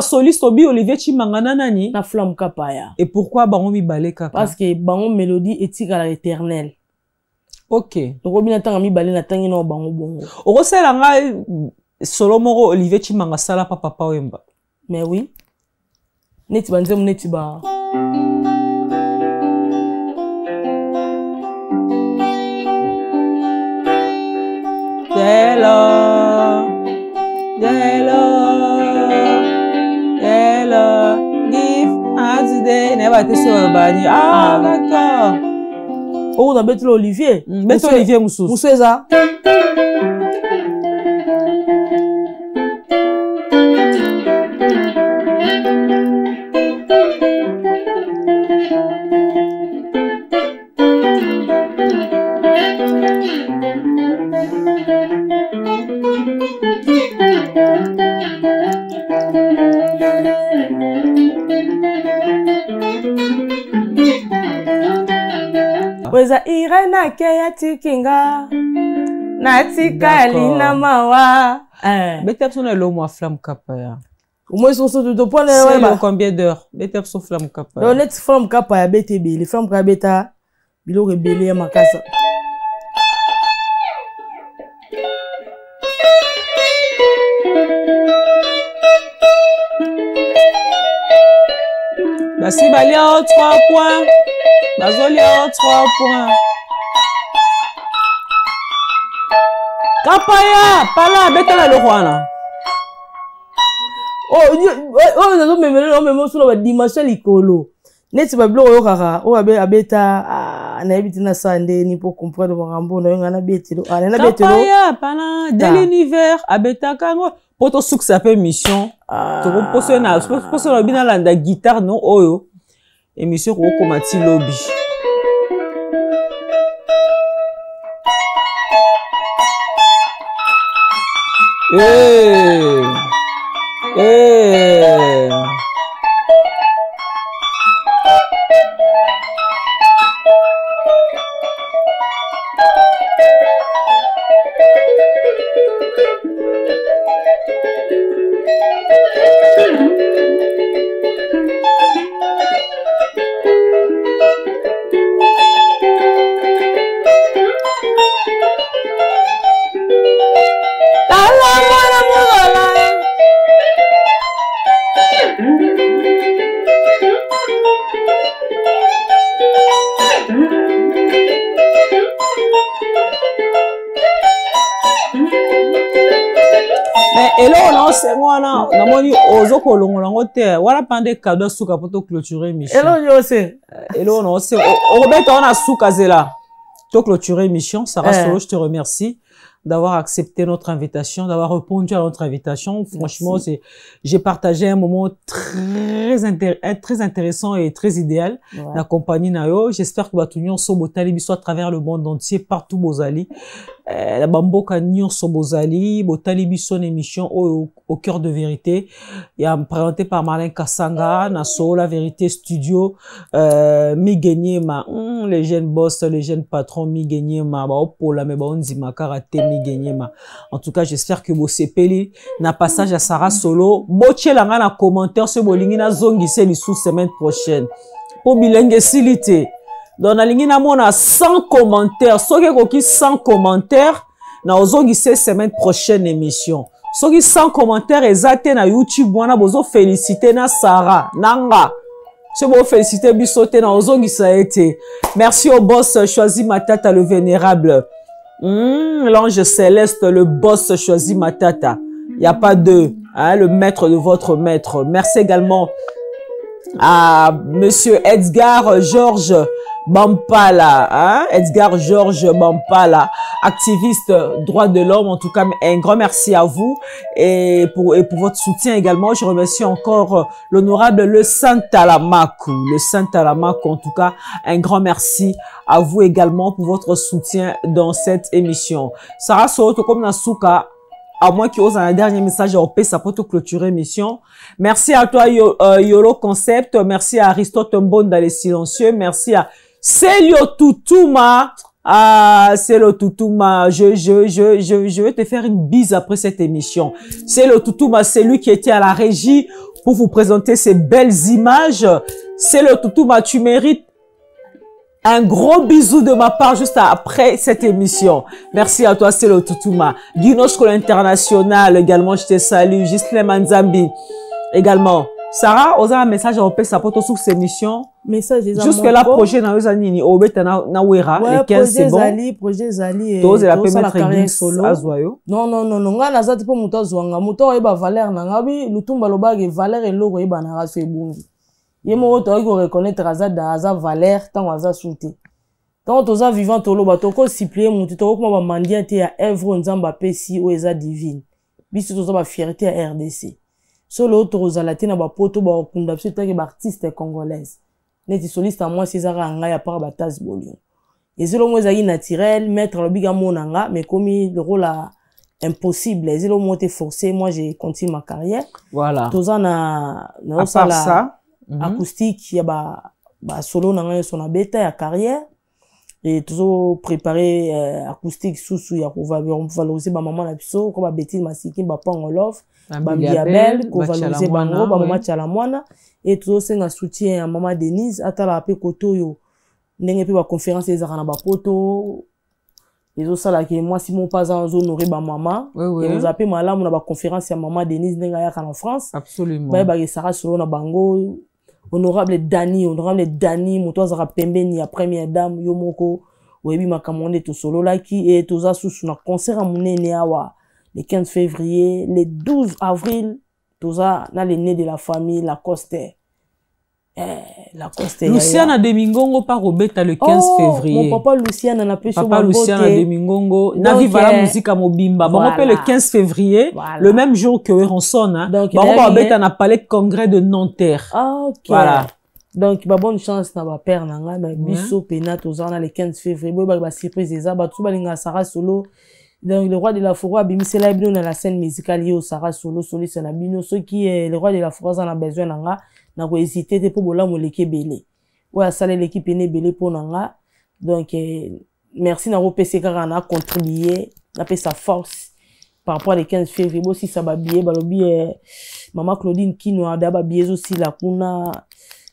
[SPEAKER 2] soliste Olivier Chimanga nanani.
[SPEAKER 1] Na flamme kapaya.
[SPEAKER 2] Et pourquoi Bangomi Balé Kaka?
[SPEAKER 1] Parce que Bango mélodie éthique à l'éternel.
[SPEAKER 2] Ok.
[SPEAKER 1] Donc, Robin Natanga mi balé na tangi no Bango bongo.
[SPEAKER 2] Oroselanga Solomoro Olivier Chimanga sala papa wemba.
[SPEAKER 1] Mais oui. Neti banze mu neti ba.
[SPEAKER 2] Give as day never to so bani. Ah d'accord.
[SPEAKER 1] Oh, on a bête Olivier.
[SPEAKER 2] Bête Olivier Moussous.
[SPEAKER 1] Moussou ça. Weza irena ke ya tikinga na tika lina mawa
[SPEAKER 2] Bete persona lo mo flamme kapaya.
[SPEAKER 1] Au moins son de point
[SPEAKER 2] c'est combien d'heures Bete so flamme kapaya.
[SPEAKER 1] Donc net flamme kapaya bete be les flammes kapaya beta bilo rebelle ya makasa.
[SPEAKER 2] Basi bali à 3 points. Bazoli à 3 points. Kapaya, pala betala le rwana.
[SPEAKER 1] Oh, même sur la dimension likolo. Neti ba blo kaka, o abeta na ebitina sande ni pour comprendre marambo na ngana betelo. Na betelo.
[SPEAKER 2] Kapaya, pala de l'univers abeta kango. Poto souk ça fait mission. To poser na bina landa guitare non oyo. Émission ko komati lobby. Et là, on a wana namoni ozo kolongola ngote wala pande cadeau suka poto clôturer mission.
[SPEAKER 1] Et là on sait.
[SPEAKER 2] Et là on sait Robert on a suka zela. To clôturer mission, Sarah Solo, je te remercie d'avoir accepté notre invitation, d'avoir répondu à notre invitation. Franchement, j'ai partagé un moment très intéressant et très idéal. La compagnie Nayo. J'espère que Batunion Sobotali soit à travers le monde entier, partout Bozali. La Bamboka Nyon Sobozali, Botali son émission au cœur de vérité. Et présenté par Marlène Kassanga, Nasso, la vérité studio, mi gagné ma, les jeunes boss, les jeunes patrons, mi gagné ma, ba opola me ba onzima karate mi gagné ma. En tout cas, j'espère que vous sepeli na passage à Sarah Solo. Boche la na commentaire ce bolingi na zongi c'est les sous semaine prochaine. Pour bilingue silité. Dans la ligne na mona 100 commentaires. Soki koki 100 commentaires na ozongi c'est semaine prochaine émission. Soki 100 commentaires ezate na YouTube wana bozo féliciter na Sarah nanga. C'est bon féliciter bisote na ozongi ça a été. Merci au boss Choisi Matata le vénérable. L'ange céleste, le boss Choisi Matata. Il y a pas de le maître de votre maître. Merci également à monsieur Edgar Georges Bampala, Edgar Georges Bampala, activiste droit de l'homme. En tout cas, un grand merci à vous et pour votre soutien également. Je remercie encore l'honorable le Saint-Talamaku, en tout cas, un grand merci à vous également pour votre soutien dans cette émission. Sarah Soto comme Nasuka à moins qu'il ose un dernier message au paix, ça peut te clôturer l'émission. Merci à toi, Yolo Concept. Merci à Aristote Mbonda, les silencieux. Merci à Célio Toutouma. Ah, Célio Toutouma. Je vais te faire une bise après cette émission. Célio Toutouma, c'est lui qui était à la régie pour vous présenter ces belles images. Célio Toutouma, tu mérites un gros bisou de ma part juste après cette émission. Merci à toi, Célio Toutouma. Guinosco International, également, je te salue. Gisèle Manzambi, également. Sarah, osa un message à opé sapoto sur cette émission.
[SPEAKER 1] Message des
[SPEAKER 2] jusque là, projet na nini obeta na wera les 15 c'est bon.
[SPEAKER 1] Projet Zali
[SPEAKER 2] et la carrière solo.
[SPEAKER 1] Non, nga nazati po muto zwanga, muto eba valeur na ngabi, lutumba lobage valeur eloko eba na raso ebungi. Ye mo to ko reconnaître aza valeur tant aza souté. Tant toza vivant tolo ba toko supplier mutu to ko ba mandia te ya œuvre nzamba pesi o eza divine. Biso toza ba fierté à RDC. Solo tozala te na ba poto ba kunda biso te ke ba artiste congolaise. Neti soliste à moi César anga ya par bataz bolio. Ezelo mo ezali naturel, mettre le biga monanga mais comme le rôle impossible, ezelo mo te forcé, moi j'ai continué ma carrière.
[SPEAKER 2] Voilà.
[SPEAKER 1] Toza na
[SPEAKER 2] ça
[SPEAKER 1] acoustique ya ba solo nanga son abeta ya carrière et toujours préparer acoustique sous ya ko valoriser ba maman na biso ko ba Betty Masiki ba Pangolof ba Biabel ko valoriser bango ba maman Tchala mwana et toujours senga soutien à maman Denise atala pe koto yo ndenge pe ba conférence ezaka na ba poto les sala que moi si mon pas en zone honoré ba maman et vous appelez malamu na ba conférence ya maman Denise ndenge ya en France
[SPEAKER 2] absolument
[SPEAKER 1] ba Sarah solo na bango honorable Dani moto azaka pembeni ya première dame yo moko webi makamonde to solo laki et toza susu na concert à monene awa le 15 février le 12 avril toza na le né de la famille la Coster
[SPEAKER 2] Luciana de Mingongo par Robeta le 15 février.
[SPEAKER 1] Mon papa Luciana na pêché
[SPEAKER 2] papa Luciana de Mingongo na viva la musique à Mobimba. Bon, on appelle le 15 février, le même jour que Ronson. Bon, on va Robeta na palais de congrès de Nanterre.
[SPEAKER 1] Ok. Voilà. Donc, bonne chance na ba père nanga, mais biso pena tozana le 15 février. Ba surprise eza ba tuba linga Sarah solo. Donc, le roi de la forêt bimisela bino na la scène musicale yo Sarah solo soliste na bino ceux qui est le roi de la forêt en a besoin nanga. Na ko hésiter te pour bola moleke belé ouais ça l'équipe ene belé pour nanga donc merci na PCK na contribuer na pe sa force par rapport au 15 février aussi ça ba billet balobi maman Claudine Kino a ba billet aussi la kuna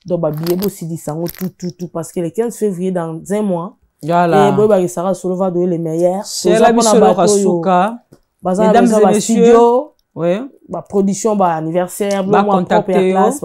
[SPEAKER 1] donc ba billet aussi dit ça tout parce que le 15 février dans un mois
[SPEAKER 2] voilà
[SPEAKER 1] et boy ba Sarah solo va donner les meilleurs
[SPEAKER 2] c'est la Michel Rasuka mesdames et messieurs ouais
[SPEAKER 1] ba production ba anniversaire
[SPEAKER 2] ba contacter
[SPEAKER 1] classe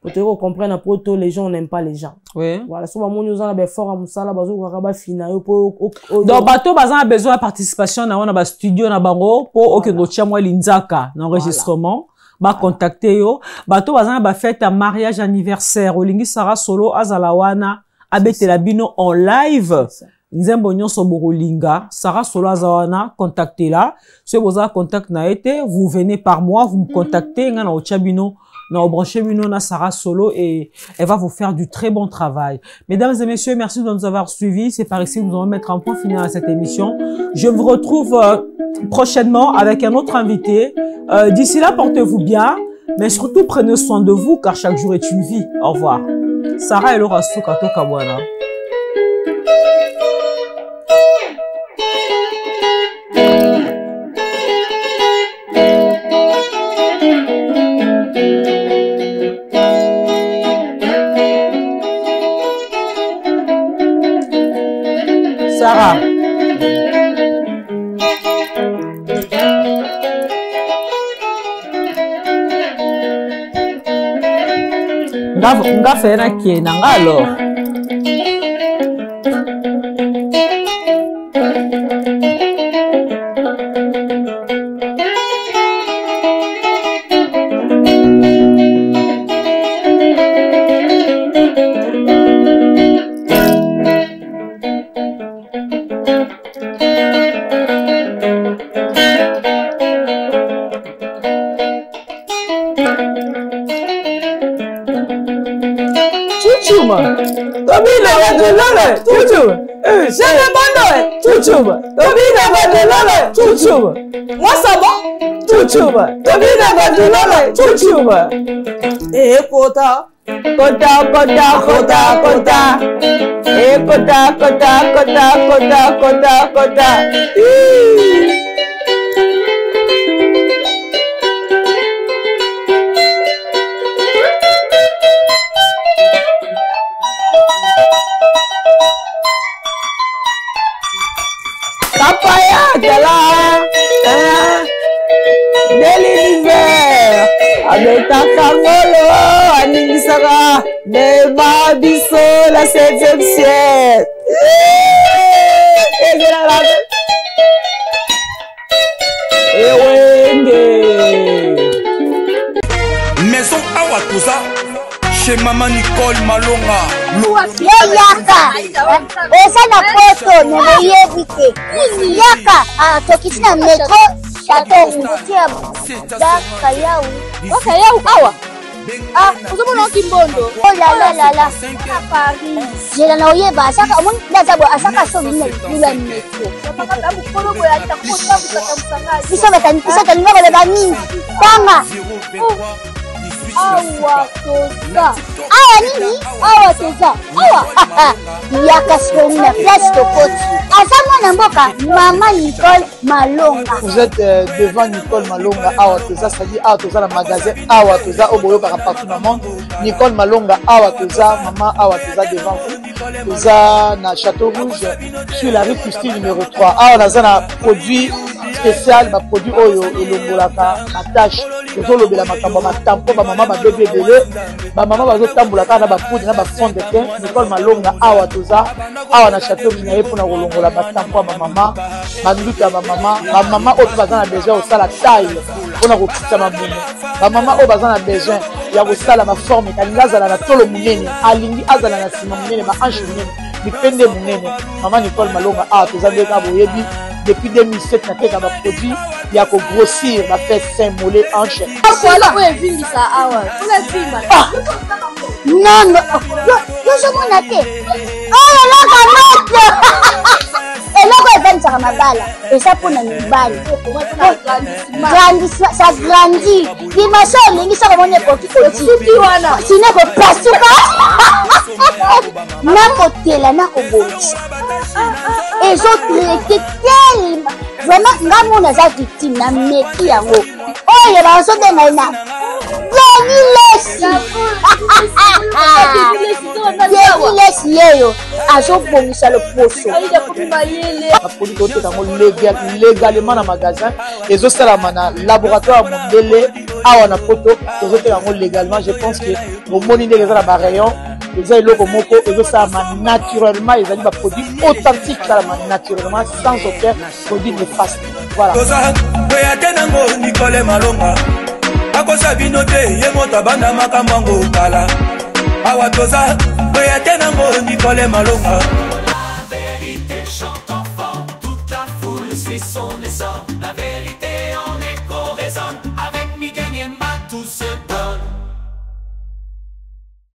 [SPEAKER 1] pour te comprendre après tout les gens n'aiment pas les gens
[SPEAKER 2] oui
[SPEAKER 1] voilà souvent mon nous en a fort à musala bazo ka fina pour
[SPEAKER 2] donc bato bazan a besoin de participation na wana ba studio na bango pour okendo tia moi linzaka l'enregistrement ba contacter yo bato bazan ba fête à mariage anniversaire olingi Sarah solo azala wana abetela bino en live nzembo nyonso borolinga Sarah solo azawana contacter là si vous avez contact na été vous venez par mois vous me contactez ngana otia bino na branché bino na Sarah solo et elle va vous faire du très bon travail. Mesdames et messieurs, merci de nous avoir suivis. C'est par ici que nous allons mettre un point final à cette émission. Je vous retrouve prochainement avec un autre invité. D'ici là, portez-vous bien, mais surtout prenez soin de vous car chaque jour est une vie. Au revoir. Sarah et Laura Soukato Kabwana. Sarah. Nga faire na kiena nga alors. Chuchuma. Tomile, chuchu. Chene bando. chuchuba tobina badololo chuchuba
[SPEAKER 1] Moi ça va?
[SPEAKER 2] chuchuba tobina badololo chuchuba
[SPEAKER 1] Kota.
[SPEAKER 2] kota kota kota kota kota kota kota kota kota kota Papaya Gala de l'univers avec ta carmolo Aningisara de Babiso la 7e siècle.
[SPEAKER 6] Maison Awatusa chez Maman Nicole Malonga.
[SPEAKER 7] Yaka eza na poto nemoyebite yaka tokiti na metro chateau tia bakayau awa ozomona okimbondo olalala jela na oyeba asaka omoni ndazabo asaka somi nila metro biso bataningakoloba mingi tanga awa toza awa nini awa toza awa yaka sikoni na place tokoti aza mwana mboka Maman Nicole Malonga.
[SPEAKER 8] Vous êtes devant Nicole Malonga awa toza, c'est-à-dire awa toza na magasin awa toza oboyoka partout dans le monde. Nicole Malonga awa toza, maman awa toza devant vous. Toza na Château Rouge sur la rue Custine numéro 3. Awa naza na produit spécial, ba produit oyo elongolaka attache tozolobela makambo matampo ba mama ba bébé belé ba mama bazotambola kaka na ba poudre na ba fond de teint. Nicole Malonga awa toza awa na Château Rouge na ye pona kolongola batampo ba mama banduki ya ba mama oyo baza na besoin osala taille pona kokita mabumu ba mama oyo baza na besoin ya kosala baforme kalingi azala na tolo monene alingi azala na nsima monene baanche monene bipende monene. Maman Nicole Malonga awa toza nde kaka boyebi depuis 2007 nateka baproduit ya kogrossir bafesse sein mollet hanche
[SPEAKER 7] non yozomona te oyo loka matle eloko evanisaka mabala eza mpona mibali ça grandit limaso olingi soko moni ekokikoti wana sino ekopasuka nakotela nakobongisa ezotraite telema vraiment nga mona eza victime na meki yango oyo bazobenga ye na Lesi yeyo azobongisa loposo
[SPEAKER 8] baproduit toteka yango légalement na magasin ezosalama na laboratoire ya mondele awa na poto tozoteka yango légalement. Je pense que bomoni ndenge eza na barayon eza eloko moko ezosalama naturellement, ezali baproduit authentique salama naturellement sans aucun produit néfaste. Voilà.
[SPEAKER 6] Nicole Malonga akosa bino te ye moto abanda makambo yango kala awa toza oya te nango Nicole Malonga